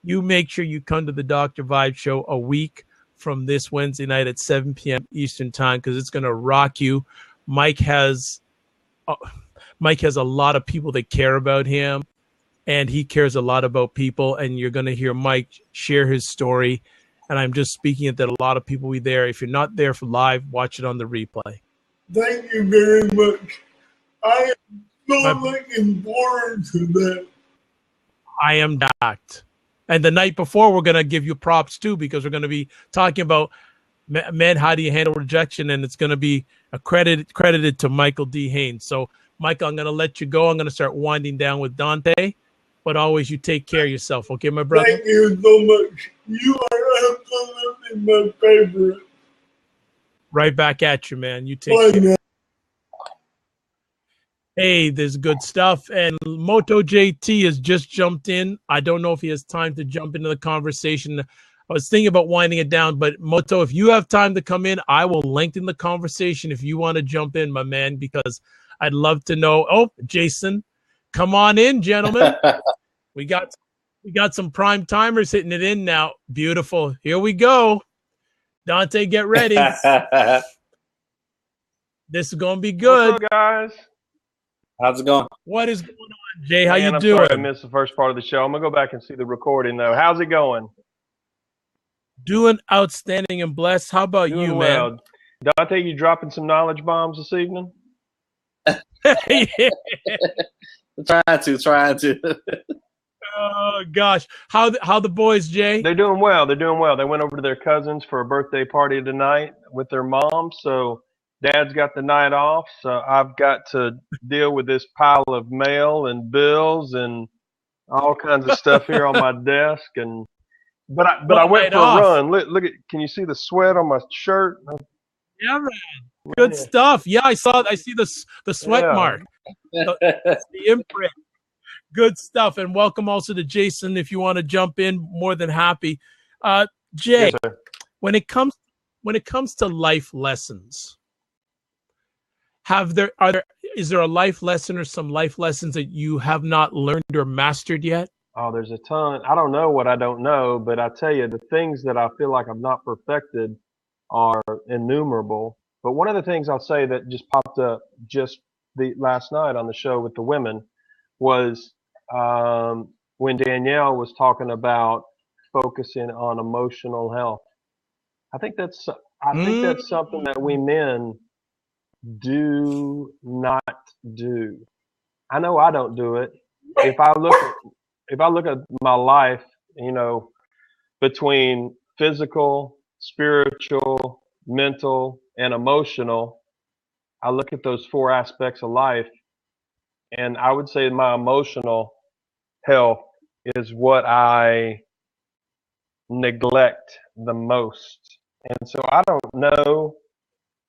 you make sure you come to the Dr. Vibe Show a week from this Wednesday night at 7 p.m. Eastern time, because it's going to rock you. Mike has a lot of people that care about him, and he cares a lot about people, and you're going to hear Mike share his story. And I'm just speaking it that a lot of people will be there. If you're not there for live, watch it on the replay. Thank you very much. I am so looking forward to that. I am jacked. And the night before, we're going to give you props too, because we're going to be talking about men, how do you handle rejection? And it's going to be credited to Michael D. Haynes. So, Michael, I'm going to let you go. I'm going to start winding down with Dante. But always, you take care of yourself. Okay, my brother? Thank you so much. You are absolutely my favorite. Right back at you, man. You take care. Now. Hey, there's good stuff. And Moto JT has just jumped in. I don't know if he has time to jump into the conversation. I was thinking about winding it down, but Moto, if you have time to come in, I will lengthen the conversation if you want to jump in, my man, because I'd love to know. Oh, Jason, come on in, gentlemen. We got some prime timers hitting it in now. Beautiful. Here we go. Dante, get ready. This is going to be good. What's up, guys? How's it going? What is going on, Jay? How you I'm doing? sorry I missed the first part of the show. I'm going to go back and see the recording, though. How's it going? Doing outstanding and blessed. How about Doing you, well. man? Dante, you dropping some knowledge bombs this evening? Yeah. Trying to. Oh gosh, how the boys, Jay? They're doing well. They're doing well. They went over to their cousins for a birthday party tonight with their mom. So Dad's got the night off. So I've got to deal with this pile of mail and bills and all kinds of stuff here on my desk. And but I went for a run. Look at, can you see the sweat on my shirt? Yeah, man. Good stuff. Yeah, I see the sweat mark, the imprint. Good stuff. And welcome also to Jason. If you want to jump in, more than happy. Jay, Yes, when it comes when it comes to life lessons, is there a life lesson or some life lessons that you have not learned or mastered yet? Oh, there's a ton. I don't know what I don't know, but I tell you, the things that I feel like I've not perfected are innumerable. But one of the things I'll say that just popped up just the last night on the show with the women was when Danielle was talking about focusing on emotional health. I think that's something that we men do not do. I know I don't do it. If I look at my life, you know, between physical, spiritual, mental, and emotional, I look at those four aspects of life, and I would say my emotional health is what I neglect the most. And so I don't know.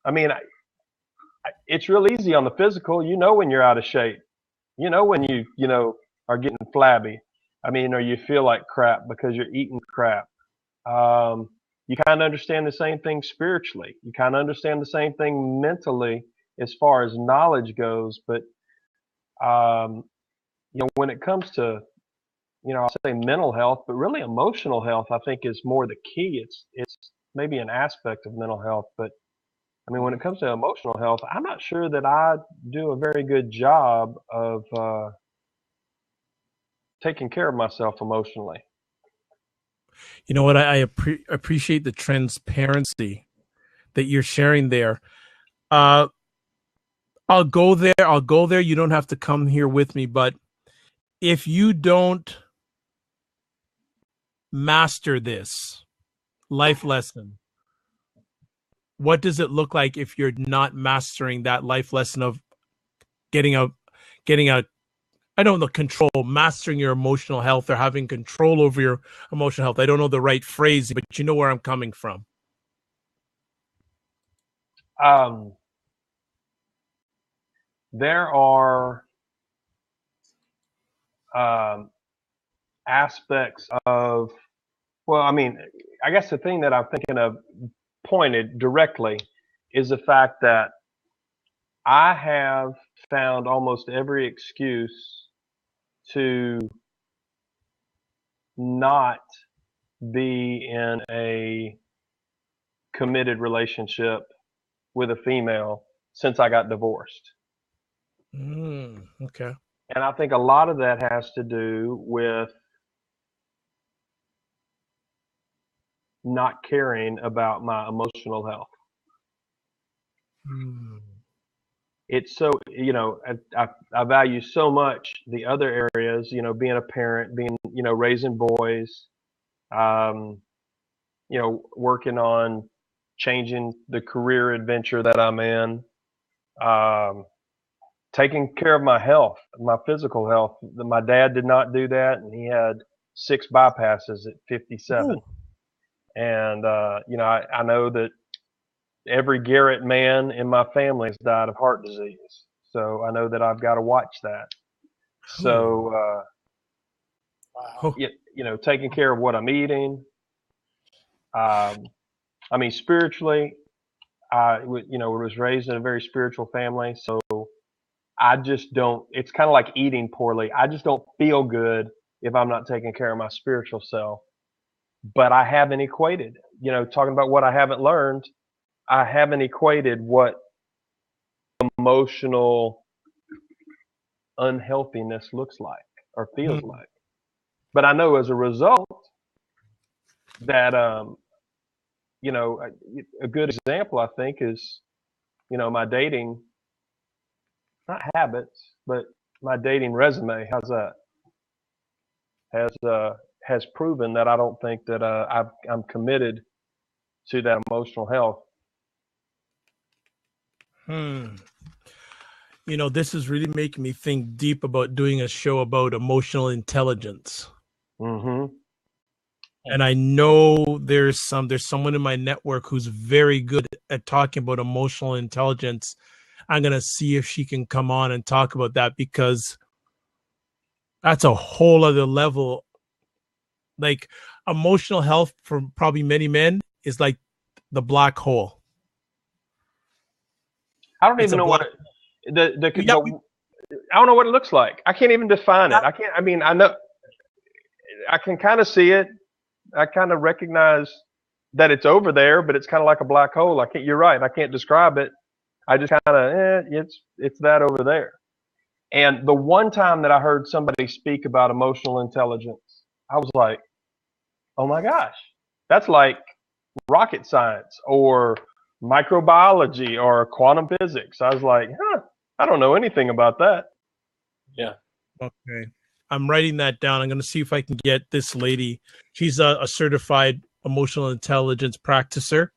I mean, it's real easy on the physical. You know when you're out of shape. You know when you are getting flabby. I mean, or you feel like crap because you're eating crap. You kind of understand the same thing spiritually. You kind of understand the same thing mentally as far as knowledge goes. But, when it comes to, I'll say mental health, but really emotional health, I think is more the key. It's maybe an aspect of mental health, but I mean, when it comes to emotional health, I'm not sure that I do a very good job of taking care of myself emotionally. You know what? I appreciate the transparency that you're sharing there. I'll go there. You don't have to come here with me, but if you don't master this life lesson, what does it look like if you're not mastering that life lesson of getting a I don't know, control, mastering your emotional health or having control over your emotional health? I don't know the right phrase, but you know where I'm coming from. There are aspects of, well, I mean, I guess the thing that I'm thinking of pointed directly is the fact that I have found almost every excuse to not be in a committed relationship with a female since I got divorced. Okay. And I think a lot of that has to do with not caring about my emotional health. It's so, I value so much the other areas, being a parent, being, raising boys, working on changing the career adventure that I'm in, taking care of my health, my physical health. My dad did not do that, and he had 6 bypasses at 57. Ooh. And, I know that every Garrett man in my family has died of heart disease. So I know that I've got to watch that. So, taking care of what I'm eating. I mean, spiritually, I was raised in a very spiritual family. So I just don't, it's kind of like eating poorly. I just don't feel good if I'm not taking care of my spiritual self. But I haven't equated, talking about what I haven't learned, I haven't equated what emotional unhealthiness looks like or feels like. But I know as a result that, a good example, I think, is, my dating, not habits, but my dating resume. How's that? Has proven that I don't think that I'm committed to that emotional health. This is really making me think deep about doing a show about emotional intelligence. Mm-hmm. And I know there's someone in my network who's very good at talking about emotional intelligence. I'm going to see if she can come on and talk about that, because that's a whole other level. Like, emotional health for probably many men is like the black hole. I don't It's even a know black- what it, Yeah, I don't know what it looks like. I can't even define it. I mean, I know I can kind of see it. I kind of recognize that it's over there, but it's kind of like a black hole. You're right. I can't describe it. I just kind of, it's that over there. And the one time that I heard somebody speak about emotional intelligence, I was like, oh my gosh, that's like rocket science or microbiology or quantum physics. I was like, I don't know anything about that. Yeah. Okay. I'm writing that down. I'm going to see if I can get this lady. She's a certified emotional intelligence practicer,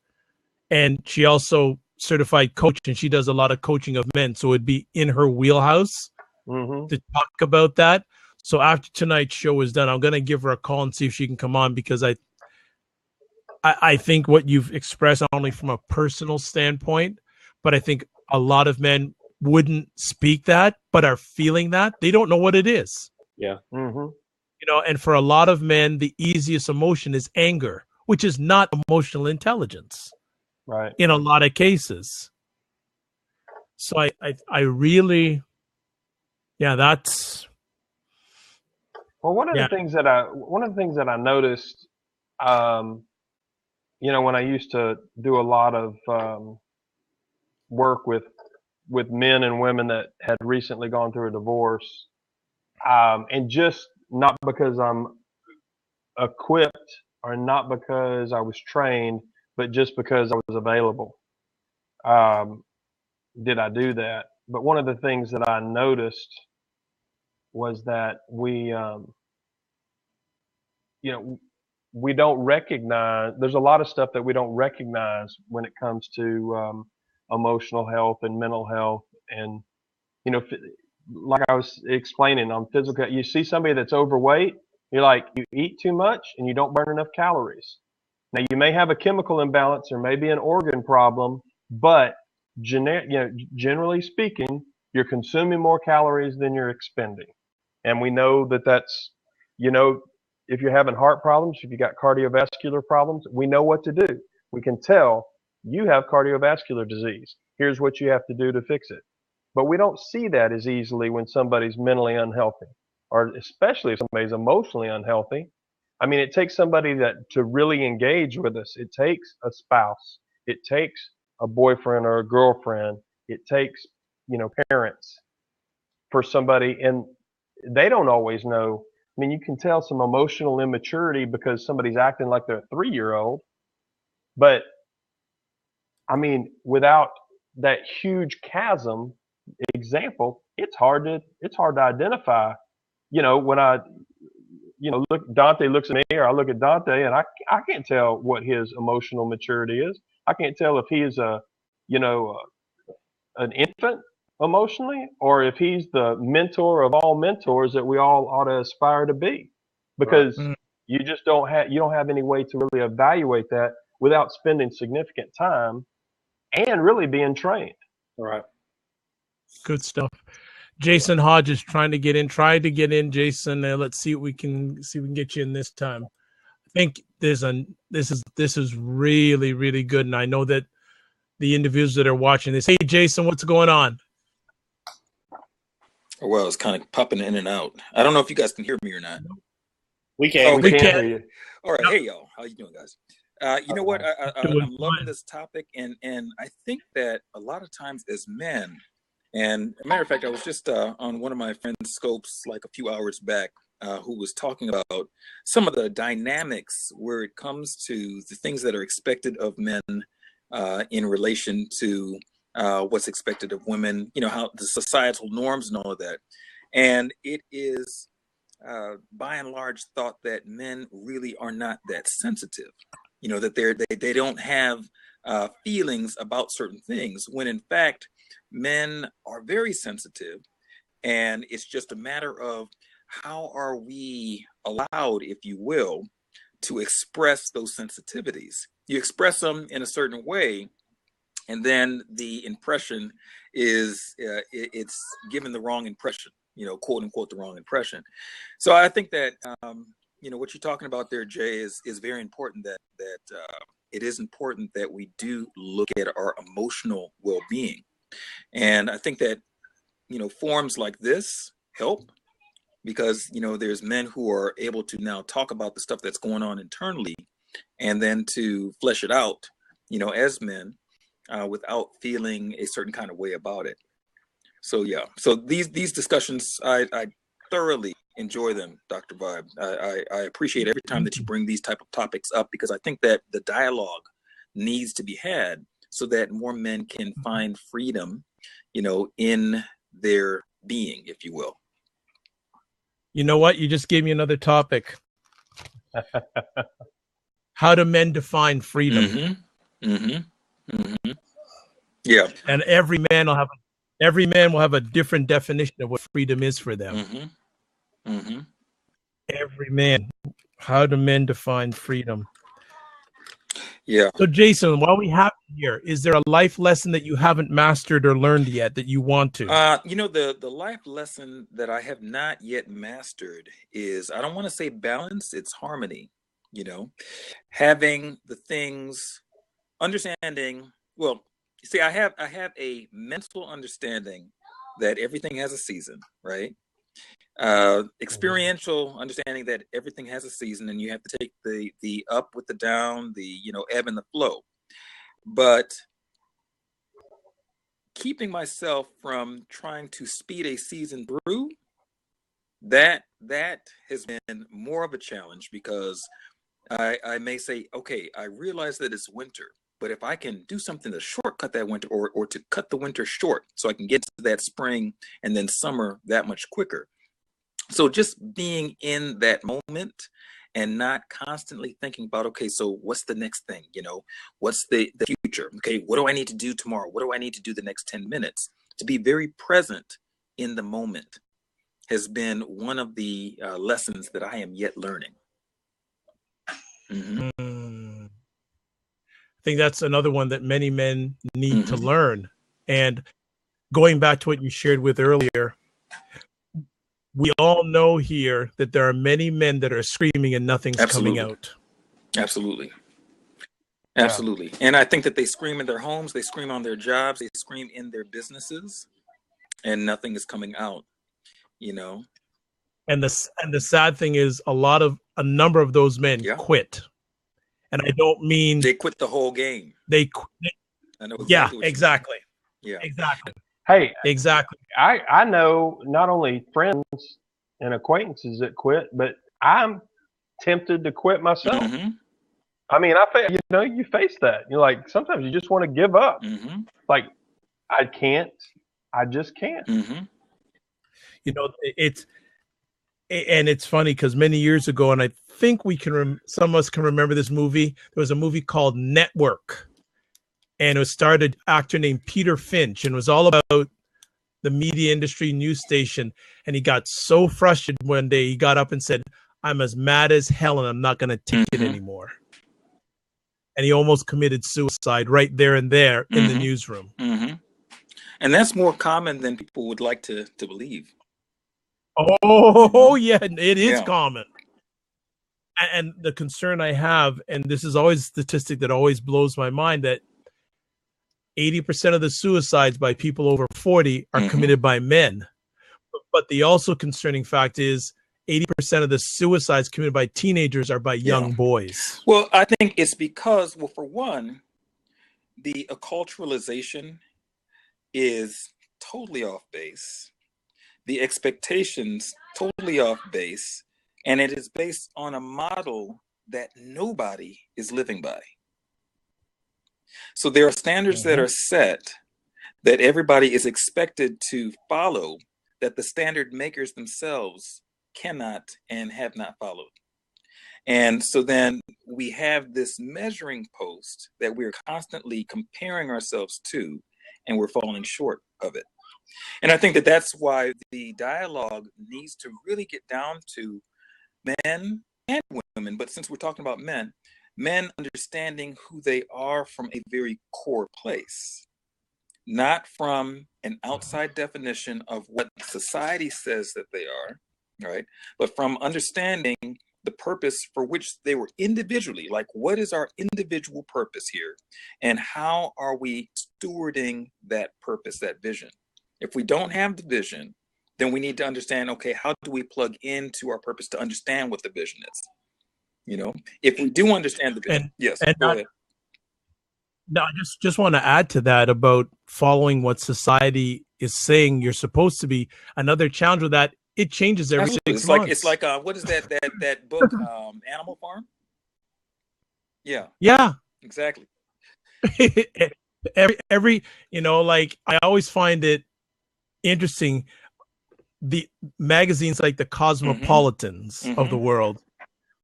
and she also certified coach, and she does a lot of coaching of men. So it'd be in her wheelhouse to talk about that. So after tonight's show is done, I'm going to give her a call and see if she can come on, because I think what you've expressed, not only from a personal standpoint, but I think a lot of men wouldn't speak that, but are feeling that. They don't know what it is. Yeah. Mm-hmm. You know, and for a lot of men, the easiest emotion is anger, which is not emotional intelligence. Right. In a lot of cases. So I really, that's. Well, one of the things that I noticed, when I used to do a lot of work with men and women that had recently gone through a divorce, and just not because I'm equipped or not because I was trained, but just because I was available, did I do that. But one of the things that I noticed was that we don't recognize, there's a lot of stuff that we don't recognize when it comes to emotional health and mental health. And, like I was explaining on physical, you see somebody that's overweight, you're like, you eat too much and you don't burn enough calories. Now, you may have a chemical imbalance or maybe an organ problem, but generally speaking, you're consuming more calories than you're expending. And we know that that's, if you're having heart problems, if you got cardiovascular problems, we know what to do. We can tell you have cardiovascular disease. Here's what you have to do to fix it. But we don't see that as easily when somebody's mentally unhealthy, or especially if somebody's emotionally unhealthy. I mean, it takes somebody to really engage with us. It takes a spouse. It takes a boyfriend or a girlfriend. It takes, parents for somebody, and they don't always know. I mean, you can tell some emotional immaturity because somebody's acting like they're a 3-year-old. But, I mean, without that huge chasm example, it's hard to identify. When I, Dante looks at me, or I look at Dante, and I can't tell what his emotional maturity is. I can't tell if he is an infant emotionally, or if he's the mentor of all mentors that we all ought to aspire to be, because you just don't have any way to really evaluate that without spending significant time and really being trained. Right. Good stuff. Jason Hodge is trying to get in. Try to get in, Jason. Let's see what we can get you in this time. I think this is really, really good, and I know that the individuals that are watching this. Hey, Jason, what's going on? Well, it's kind of popping in and out. I don't know if you guys can hear me or not. We can. We can hear you. All right. Hey, y'all. How you doing, guys? You know what? I'm loving this topic, and I think that a lot of times as men, and as a matter of fact, I was just on one of my friend's scopes like a few hours back, who was talking about some of the dynamics where it comes to the things that are expected of men in relation to what's expected of women, how the societal norms and all of that. And it is by and large thought that men really are not that sensitive, that they don't have feelings about certain things, when in fact men are very sensitive. And it's just a matter of how are we allowed, if you will, to express those sensitivities. You express them in a certain way, and then the impression is it's given the wrong impression, quote unquote, the wrong impression. So I think that, what you're talking about there, Jay, is very important, that it is important that we do look at our emotional well-being. And I think that, forums like this help, because, there's men who are able to now talk about the stuff that's going on internally and then to flesh it out, as men, without feeling a certain kind of way about it. So, yeah. So these discussions, I thoroughly enjoy them, Dr. Vibe. I appreciate every time that you bring these type of topics up, because I think that the dialogue needs to be had so that more men can find freedom, in their being, if you will. You know what? You just gave me another topic. How do men define freedom? Yeah. And every man will have a different definition of what freedom is for them. Every man. How do men define freedom? Yeah. So, Jason, while we have you here, is there a life lesson that you haven't mastered or learned yet that you want to? The life lesson that I have not yet mastered is, I don't want to say balance, it's harmony. Having the things, understanding. Well, see, I have a mental understanding that everything has a season, right? Experiential understanding that everything has a season, and you have to take the up with the down, the ebb and the flow. But keeping myself from trying to speed a season through, that has been more of a challenge, because I may say, okay, I realize that it's winter, but if I can do something to shortcut that winter, or to cut the winter short so I can get to that spring and then summer that much quicker. So just being in that moment and not constantly thinking about, okay, so what's the next thing? What's the future? Okay, what do I need to do tomorrow? What do I need to do the next 10 minutes? To be very present in the moment has been one of the lessons that I am yet learning. I think that's another one that many men need to learn. And going back to what you shared with earlier, we all know here that there are many men that are screaming and nothing's coming out. Absolutely. And I think that they scream in their homes, they scream on their jobs, they scream in their businesses, and nothing is coming out, And the sad thing is, a number of those men quit. And I don't mean they quit the whole game. They quit. I know exactly. Exactly. Yeah, exactly. Hey, exactly. I know not only friends and acquaintances that quit, but I'm tempted to quit myself. I mean, you face that. You're like, sometimes you just want to give up. Like, I just can't. It's funny because many years ago, and I think some of us can remember this movie. There was a movie called Network. And it was started actor named Peter Finch, and it was all about the media industry news station. And he got so frustrated one day, he got up and said, "I'm as mad as hell, and I'm not going to take it anymore." And he almost committed suicide right there and there in the newsroom. And that's more common than people would like to believe. Oh, yeah, it is common. And the concern I have, and this is always a statistic that always blows my mind, that 80% of the suicides by people over 40 are committed by men. But the also concerning fact is 80% of the suicides committed by teenagers are by young boys. Well, I think it's because, for one, the acculturalization is totally off base. The expectations totally off base. And it is based on a model that nobody is living by. So there are standards that are set that everybody is expected to follow, that the standard makers themselves cannot and have not followed. And so then we have this measuring post that we're constantly comparing ourselves to, and we're falling short of it. And I think that that's why the dialogue needs to really get down to men and women. But since we're talking about men understanding who they are from a very core place, not from an outside definition of what society says that they are, right? But from understanding the purpose for which they were individually, like, what is our individual purpose here? And how are we stewarding that purpose, that vision? If we don't have the vision, then we need to understand, okay, how do we plug into our purpose to understand what the vision is? You know, if we do understand the vision, yes, go ahead. No, I just want to add to that about following what society is saying you're supposed to be. Another challenge with that, it changes every Absolutely. 6 months. It's like what is that book, Animal Farm? Yeah, exactly. every you know, like, I always find it interesting, the magazines like the Cosmopolitans of the world,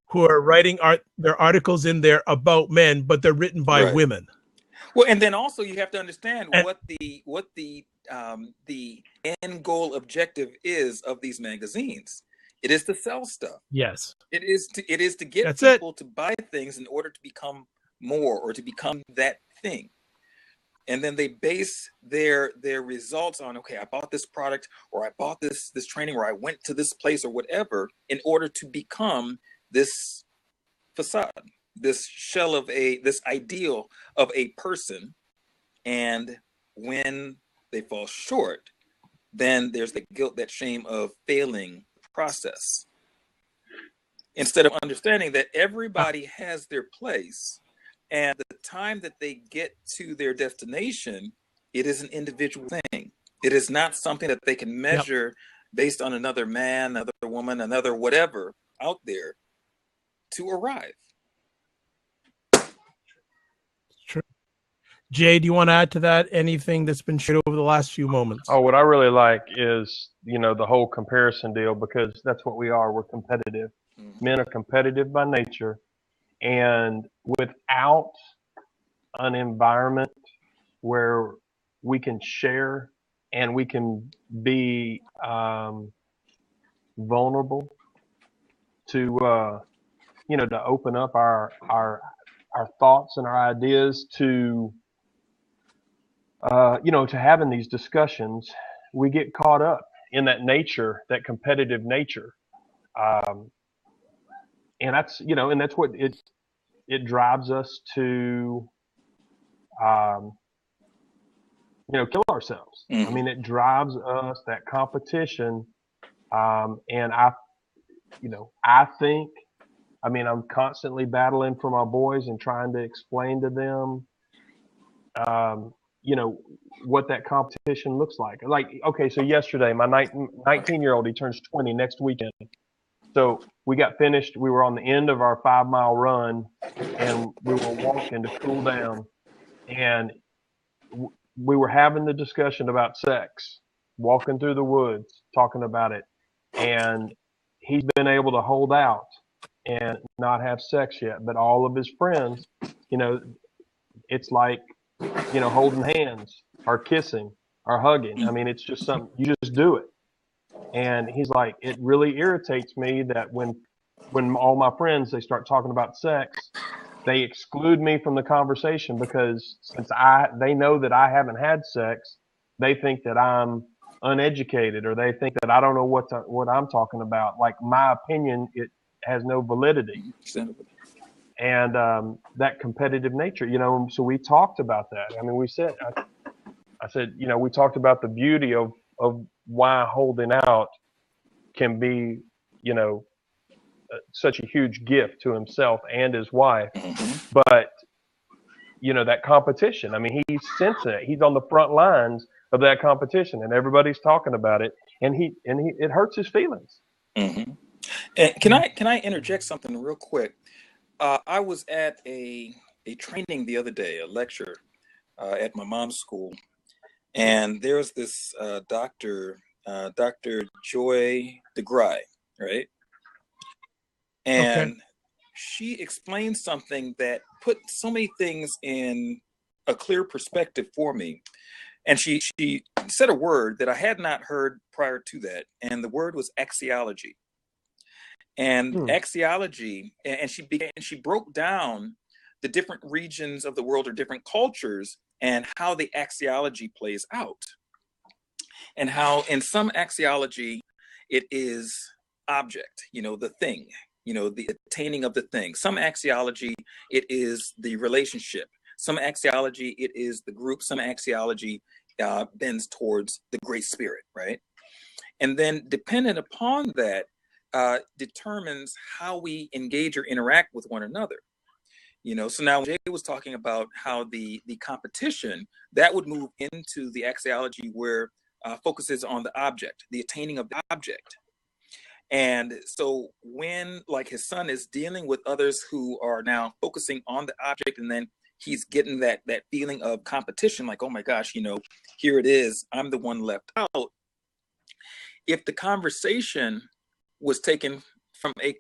who are writing their articles in there about men, but they're written by women. Well, and then also you have to understand what the end goal objective is of these magazines. It is to sell stuff. Yes. It is to get people to buy things in order to become more, or to become that thing. And then they base their results on, okay, I bought this product, or I bought this training, or I went to this place, or whatever, in order to become this facade, this shell of this ideal of a person. And when they fall short, then there's the guilt, that shame of failing the process. Instead of understanding that everybody has their place, and the time that they get to their destination, it is an individual thing. It is not something that they can measure based on another man, another woman, another whatever out there to arrive. True. Jay, do you want to add to that anything that's been shared over the last few moments? Oh, what I really like is, the whole comparison deal, because that's what we are. We're competitive. Men are competitive by nature. And without an environment where we can share and we can be vulnerable to, to open up our thoughts and our ideas to, to having these discussions, we get caught up in that nature, that competitive nature. And that's, and that's what it drives us to, kill ourselves. I mean, it drives us, that competition. And I think, I'm constantly battling for my boys and trying to explain to them, what that competition looks like. Like, okay, so yesterday, my 19-year-old, he turns 20 next weekend. So we got finished. We were on the end of our 5-mile run, and we were walking to cool down. And we were having the discussion about sex, walking through the woods, talking about it. And he's been able to hold out and not have sex yet. But all of his friends, it's like, holding hands or kissing or hugging. I mean, it's just something, you just do it. And he's like, it really irritates me that when all my friends, they start talking about sex, they exclude me from the conversation, because since they know that I haven't had sex, they think that I'm uneducated, or they think that I don't know what I'm talking about. Like, my opinion, it has no validity. And that competitive nature, so we talked about that. I mean, I said, we talked about the beauty of why holding out can be, such a huge gift to himself and his wife. But, that competition, I mean, he's sensing it. He's on the front lines of that competition, and everybody's talking about it, and it hurts his feelings. And can I interject something real quick? I was at a training the other day, a lecture at my mom's school, and there's this Dr. Joy DeGruy, right? And she explained something that put so many things in a clear perspective for me. And she said a word that I had not heard prior to that, and the word was axiology. And axiology, and she broke down the different regions of the world, or different cultures, and how the axiology plays out. And how in some axiology it is object, the thing, you know, the attaining of the thing. Some axiology, it is the relationship. Some axiology, it is the group. Some axiology bends towards the Great Spirit, right? And then dependent upon that, determines how we engage or interact with one another. You know, so now Jay was talking about how the competition, that would move into the axiology where focuses on the object, the attaining of the object. And so when like his son is dealing with others who are now focusing on the object, and then he's getting that feeling of competition, like, oh my gosh, you know, here it is, I'm the one left out. If the conversation was taken from a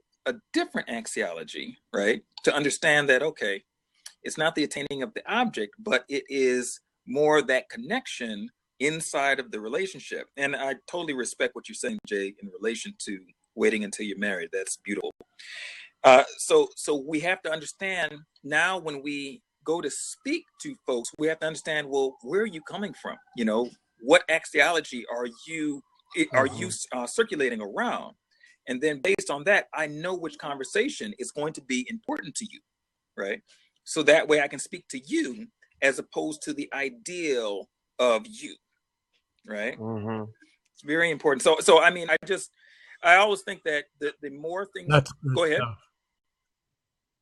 different axiology, right, to understand that, okay, it's not the attaining of the object, but it is more that connection inside of the relationship. And I totally respect what you're saying, Jay, in relation to waiting until you're married. That's beautiful. So we have to understand now, when we go to speak to folks, we have to understand, well, where are you coming from? You know, what axiology are you circulating around? And then based on that, I know which conversation is going to be important to you, right? So that way I can speak to you as opposed to the ideal of you, right? Mm-hmm. It's very important. So I mean, I always think that the more things. Go ahead. Stuff.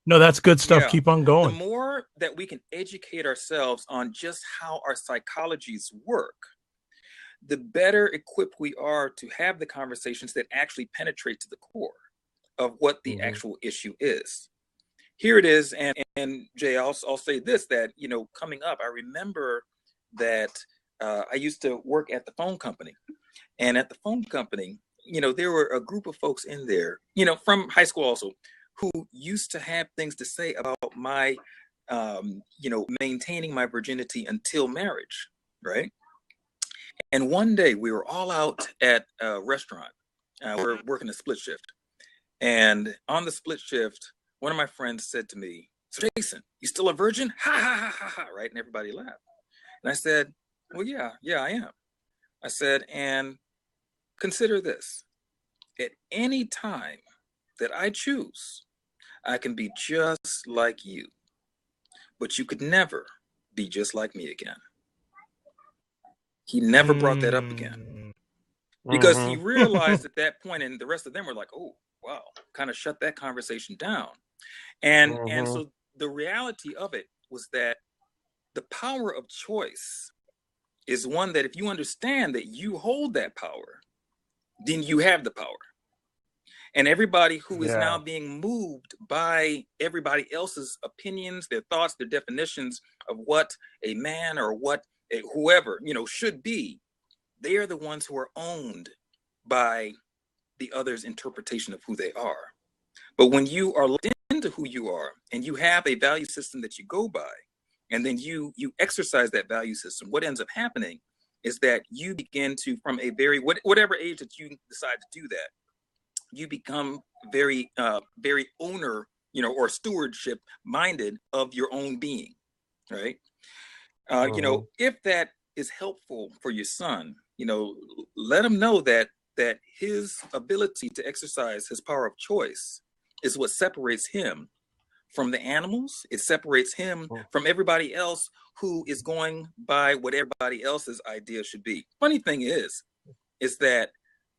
No, that's good stuff. Yeah. Keep on going. The more that we can educate ourselves on just how our psychologies work, the better equipped we are to have the conversations that actually penetrate to the core of what the actual issue is. Here it is. And Jay, I'll say this, that, you know, coming up, I remember that I used to work at the phone company. And at the phone company, you know, there were a group of folks in there, you know, from high school also, who used to have things to say about my, you know, maintaining my virginity until marriage, right? And one day we were all out at a restaurant. We're working a split shift. And on the split shift, one of my friends said to me, "So Jason, you still a virgin?" Ha, ha, ha, ha, ha, right? And everybody laughed. And I said, well, yeah, I am. I said, and consider this. At any time that I choose, I can be just like you. But you could never be just like me again. He never brought that up again, because he realized at that point, and the rest of them were like, oh, wow, kind of shut that conversation down. And so the reality of it was that the power of choice is one that if you understand that you hold that power, then you have the power. And everybody who is now being moved by everybody else's opinions, their thoughts, their definitions of what a man or what whoever, you know, should be, they are the ones who are owned by the other's interpretation of who they are. But when you are looked into who you are and you have a value system that you go by, and then you exercise that value system, what ends up happening is that you begin to, from a very, whatever age that you decide to do that, you become very owner, you know, or stewardship minded of your own being, right? You know, if that is helpful for your son, you know, let him know that his ability to exercise his power of choice is what separates him from the animals. It separates him from everybody else who is going by what everybody else's idea should be. Funny thing is that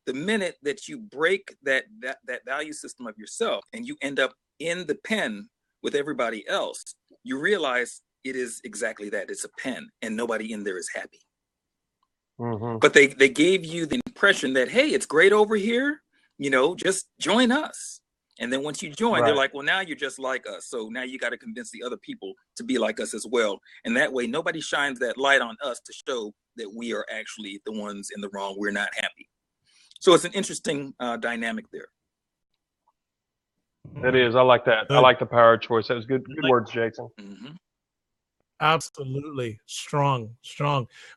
the minute that you break that value system of yourself and you end up in the pen with everybody else, you realize it is exactly that. It's a pen and nobody in there is happy. But they gave you the impression that, hey, it's great over here, you know, just join us. And then once you join, they're like, well, now you're just like us. So now you got to convince the other people to be like us as well. And that way, nobody shines that light on us to show that we are actually the ones in the wrong. We're not happy. So it's an interesting dynamic there. It is. I like that. I like the power of choice. That was good words, Jason. Absolutely. Strong.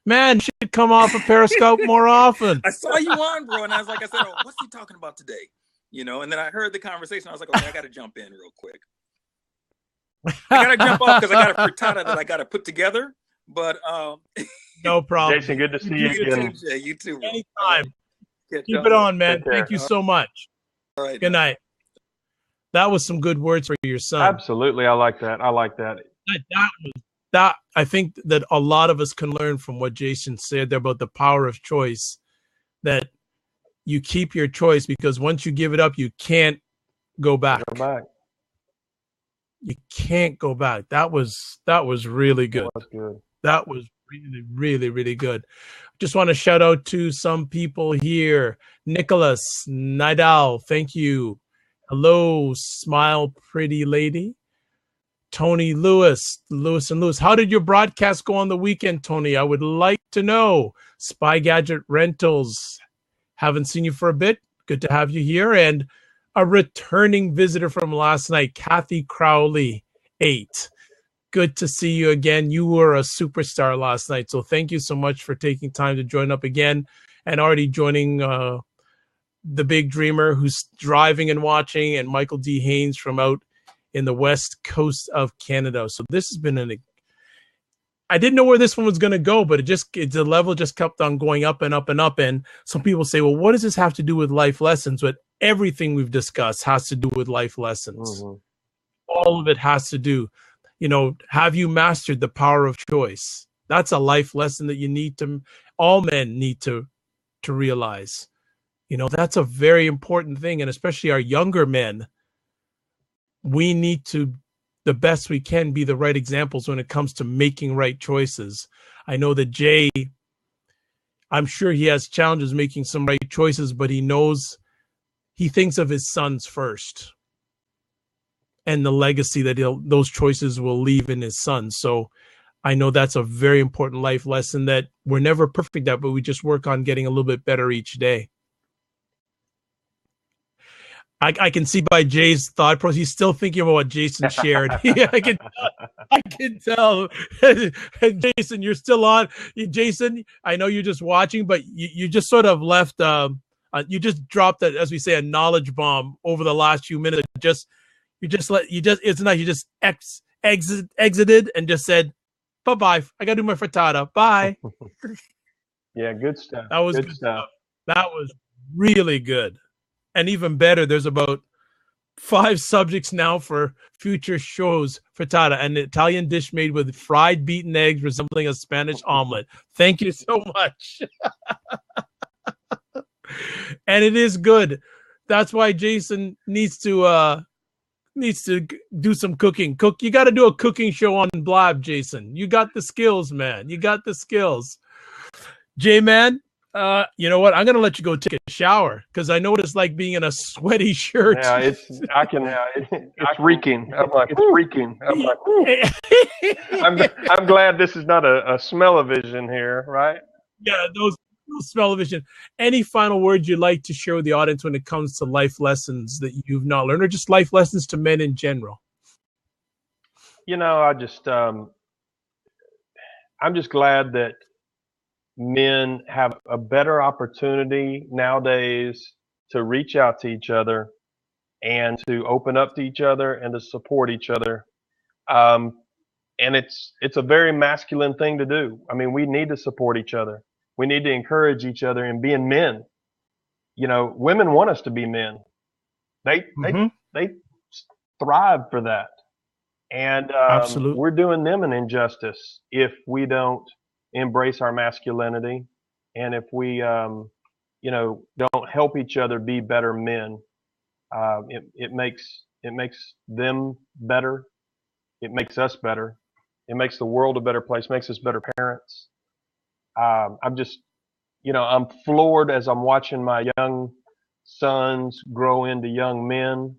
Man, you should come off of Periscope more often. I saw you on, bro. And I was like, oh, what's he talking about today? You know, and then I heard the conversation. I was like, okay, I got to jump in real quick. I got to jump off because I got a frittata that I got to put together. But no problem. Jason, good to see you again. You too, bro. Anytime. Keep it on, man. Thank you so much. All right. Good night. That was some good words for your son. Absolutely. I like that. That I think that a lot of us can learn from what Jason said there about the power of choice, that you keep your choice, because once you give it up, you can't go back. You can't go back. That was really good. That was really, really, really good. Just want to shout out to some people here. Nicholas Nidal, thank you. Hello, smile pretty lady. Tony Lewis. How did your broadcast go on the weekend, Tony? I would like to know. Spy Gadget Rentals. Haven't seen you for a bit. Good to have you here. And a returning visitor from last night, Kathy Crowley, 8. Good to see you again. You were a superstar last night. So thank you so much for taking time to join up again, and already joining the Big Dreamer, who's driving and watching, and Michael D. Haynes from out in the west coast of Canada. So this has been I didn't know where this one was going to go, but the level just kept on going up and up and up. And some people say, well, what does this have to do with life lessons? But everything we've discussed has to do with life lessons. Mm-hmm. All of it has to do, have you mastered the power of choice? That's a life lesson that all men need to realize. That's a very important thing. And especially our younger men, we need to, the best we can, be the right examples when it comes to making right choices. I know that Jay, I'm sure he has challenges making some right choices, but he thinks of his sons first and the legacy that those choices will leave in his sons. So I know that's a very important life lesson that we're never perfect at, but we just work on getting a little bit better each day. I can see by Jay's thought process, he's still thinking about what Jason shared. Yeah, I can tell. Jason, you're still on. Jason, I know you're just watching, but you just sort of left. You just dropped that, as we say, a knowledge bomb over the last few minutes. It's nice. You just exited and just said, bye-bye. I got to do my frittata. Bye. Yeah, good stuff. That was good stuff. That was really good. And even better, there's about 5 subjects now for future shows. Frittata, an Italian dish made with fried beaten eggs resembling a Spanish omelet. Thank you so much. And it is good. That's why Jason needs to do some cooking. You got to do a cooking show on Blab, Jason. You got the skills, man. You got the skills. J-Man, you know what? I'm going to let you go take a shower, because I know what it's like being in a sweaty shirt. Yeah, it's reeking. It's reeking. I'm glad this is not a smell-o-vision here, right? Yeah, those smell-o-vision. Any final words you'd like to share with the audience when it comes to life lessons that you've not learned, or just life lessons to men in general? I'm just glad that men have a better opportunity nowadays to reach out to each other and to open up to each other and to support each other. And it's a very masculine thing to do. I mean, we need to support each other. We need to encourage each other in being men. Women want us to be men. They thrive for that. And absolutely, we're doing them an injustice if we don't embrace our masculinity, and if we don't help each other be better men. It makes them better. It makes us better. It makes the world a better place. Makes us better parents. I'm just, I'm floored as I'm watching my young sons grow into young men,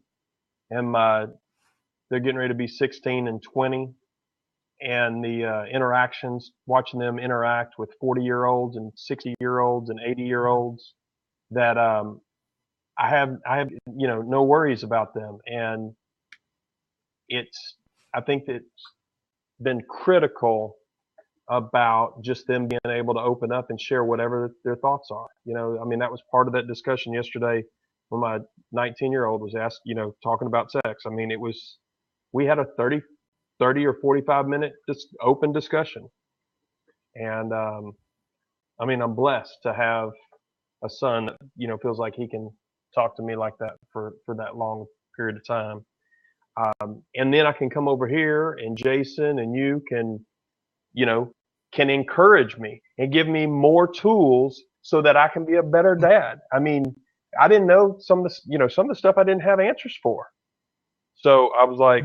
and they're getting ready to be 16 and 20. And the interactions, watching them interact with 40-year-olds and 60-year-olds and 80-year-olds, that I have no worries about them. And I think that it's been critical about just them being able to open up and share whatever their thoughts are. That was part of that discussion yesterday when my 19-year-old was asked, talking about sex. We had a 30 or 45-minute open discussion. And I'm blessed to have a son that, feels like he can talk to me like that for that long period of time. And then I can come over here and Jason and you can, can encourage me and give me more tools so that I can be a better dad. I mean, I didn't know some of the stuff I didn't have answers for. So I was like,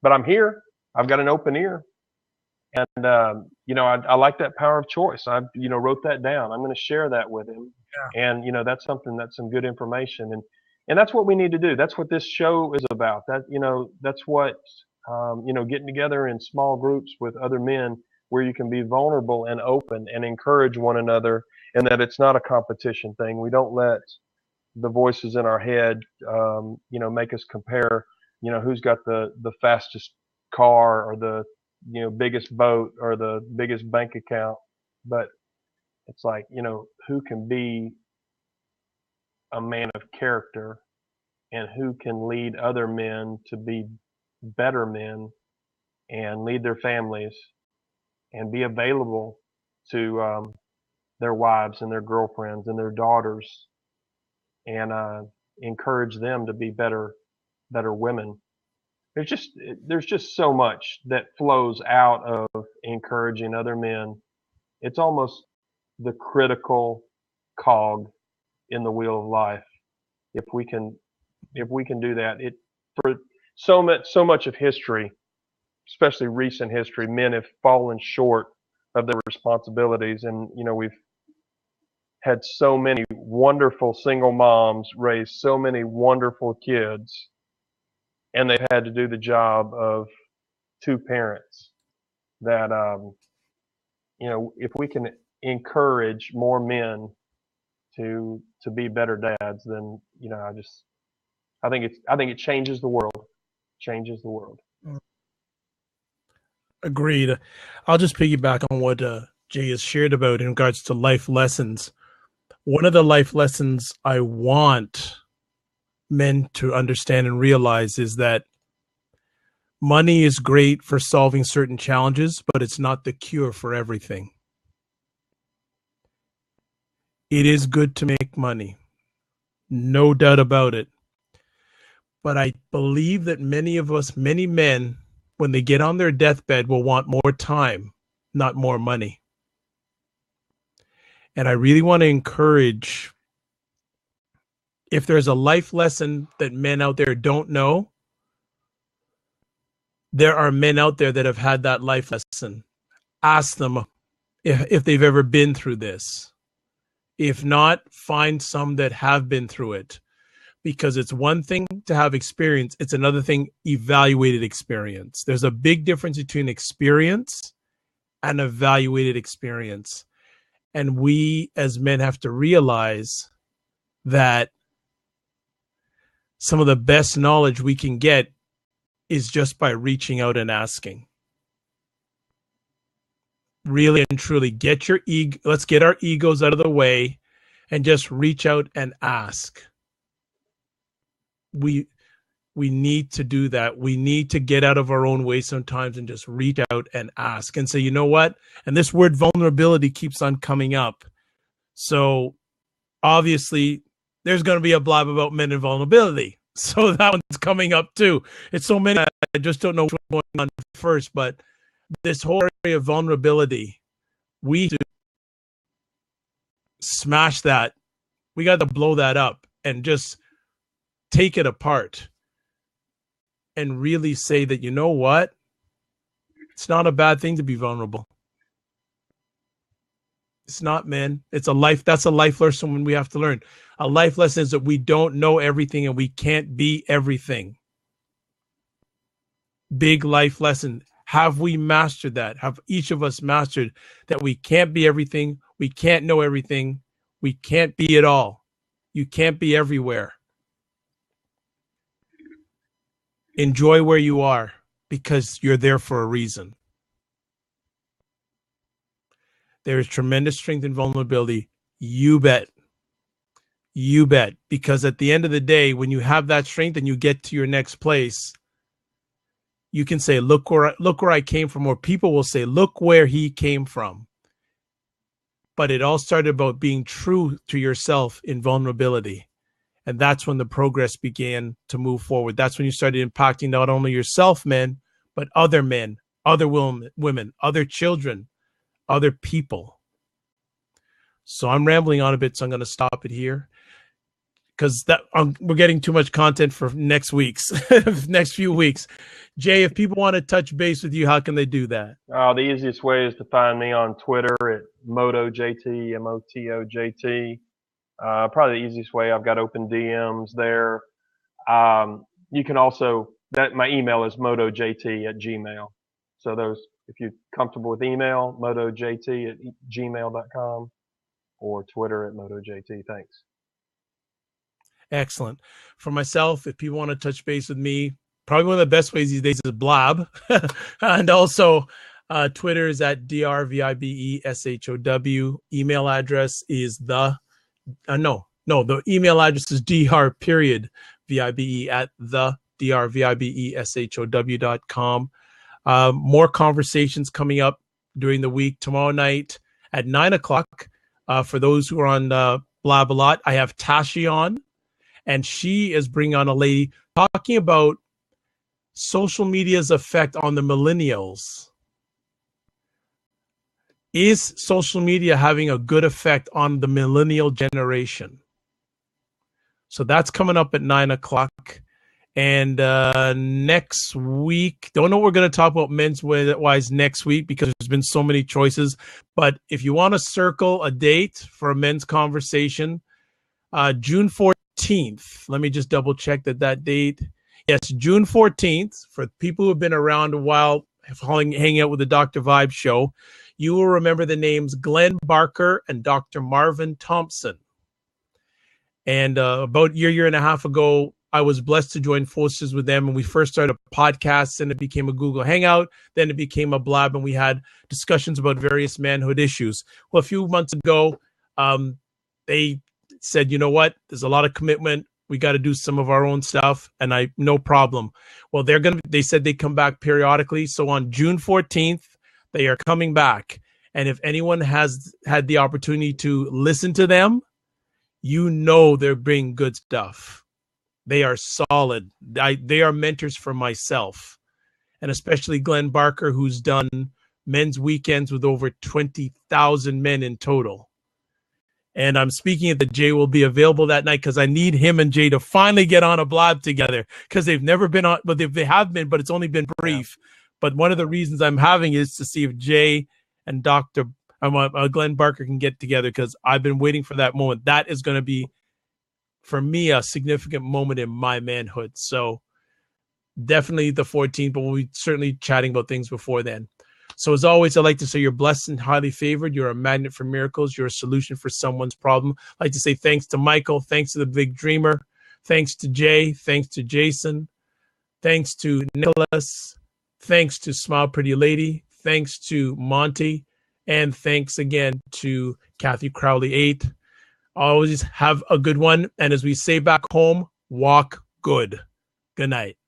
but I'm here. I've got an open ear. And, I like that power of choice. I, wrote that down. I'm going to share that with him. Yeah. And, that's some good information. And that's what we need to do. That's what this show is about. That's what, getting together in small groups with other men where you can be vulnerable and open and encourage one another, and that it's not a competition thing. We don't let the voices in our head, make us compare, who's got the fastest car or the, biggest boat or the biggest bank account. But it's like, who can be a man of character and who can lead other men to be better men and lead their families and be available to their wives and their girlfriends and their daughters and encourage them to be better women. There's just so much that flows out of encouraging other men. It's almost the critical cog in the wheel of life. If we can do that, for so much of history, especially recent history, men have fallen short of their responsibilities. And, we've had so many wonderful single moms raise so many wonderful kids, and they've had to do the job of two parents that, if we can encourage more men to be better dads, then, I think it changes the world. Changes the world. Agreed. I'll just piggyback on what Jay has shared about in regards to life lessons. One of the life lessons I want men to understand and realize is that money is great for solving certain challenges, but it's not the cure for everything. It is good to make money, no doubt about it. But I believe that many men, when they get on their deathbed, will want more time, not more money. And I really want to encourage, if there's a life lesson that men out there don't know, there are men out there that have had that life lesson. Ask them if they've ever been through this. If not, find some that have been through it. Because it's one thing to have experience, it's another thing, evaluated experience. There's a big difference between experience and evaluated experience. And we as men have to realize that some of the best knowledge we can get is just by reaching out and asking. Really and truly, let's get our egos out of the way and just reach out and ask. We need to do that. We need to get out of our own way sometimes and just reach out and ask and say, you know what? And this word vulnerability keeps on coming up. So obviously there's going to be a blab about men and vulnerability. So that one's coming up too. It's so many, I just don't know what's going on first, but this whole area of vulnerability, we do smash that. We got to blow that up and just take it apart and really say that, you know what? It's not a bad thing to be vulnerable. It's not, man. That's a life lesson we have to learn. A life lesson is that we don't know everything and we can't be everything. Big life lesson. Have we mastered that? Have each of us mastered that we can't be everything? We can't know everything. We can't be it all. You can't be everywhere. Enjoy where you are because you're there for a reason. There is tremendous strength in vulnerability. You bet. You bet. Because at the end of the day, when you have that strength and you get to your next place, you can say, look where I came from, or people will say, look where he came from. But it all started about being true to yourself in vulnerability. And that's when the progress began to move forward. That's when you started impacting not only yourself, men, but other men, other women, other children, other people. So I'm rambling on a bit, so I'm going to stop it here because we're getting too much content for next few weeks. Jay, if people want to touch base with you, how can they do that? The easiest way is to find me on Twitter at MotoJT, MOTOJT. Probably the easiest way. I've got open DMs there. You can also, my email is motojt@gmail. So if you're comfortable with email, motojt@gmail.com or Twitter at MotoJT. Thanks. Excellent. For myself, if people want to touch base with me, probably one of the best ways these days is Blab. And also Twitter is at DRVIBESHOW. Email address is the email address is dr.vibe@the.drvibeshow.com. More conversations coming up during the week. Tomorrow night at 9:00. For those who are on Blab a lot, I have Tashi on, and she is bringing on a lady talking about social media's effect on the millennials. Is social media having a good effect on the millennial generation? So that's coming up at 9:00. And next week, don't know what we're going to talk about men's wise next week because there's been so many choices. But if you want to circle a date for a men's conversation, June 14th. Let me just double check that date. Yes, June 14th. For people who have been around a while, hanging out with the Dr. Vibe show, you will remember the names Glenn Barker and Dr. Marvin Thompson. And about a year and a half ago, I was blessed to join forces with them, and we first started a podcast, and it became a Google Hangout. Then it became a Blab, and we had discussions about various manhood issues. Well, a few months ago, they said, you know what? There's a lot of commitment. We got to do some of our own stuff, and no problem. Well, they said they come back periodically. So on June 14th, they are coming back. And if anyone has had the opportunity to listen to them, you know they're bringing good stuff. They are solid. They are mentors for myself, and especially Glenn Barker, who's done men's weekends with over 20,000 men in total. And I'm speaking that Jay will be available that night because I need him and Jay to finally get on a Blab together because they've never been on, but they have been, but it's only been brief. Yeah. But one of the reasons I'm having is to see if Jay and Glenn Barker can get together because I've been waiting for that moment. That is going to be, for me, a significant moment in my manhood. So definitely the 14th, but we'll be certainly chatting about things before then. So as always, I'd like to say you're blessed and highly favored. You're a magnet for miracles. You're a solution for someone's problem. I'd like to say thanks to Michael. Thanks to the Big Dreamer. Thanks to Jay. Thanks to Jason. Thanks to Nicholas. Thanks to Smile Pretty Lady. Thanks to Monty. And thanks again to Kathy Crowley 8. Always have a good one. And as we say back home, walk good. Good night.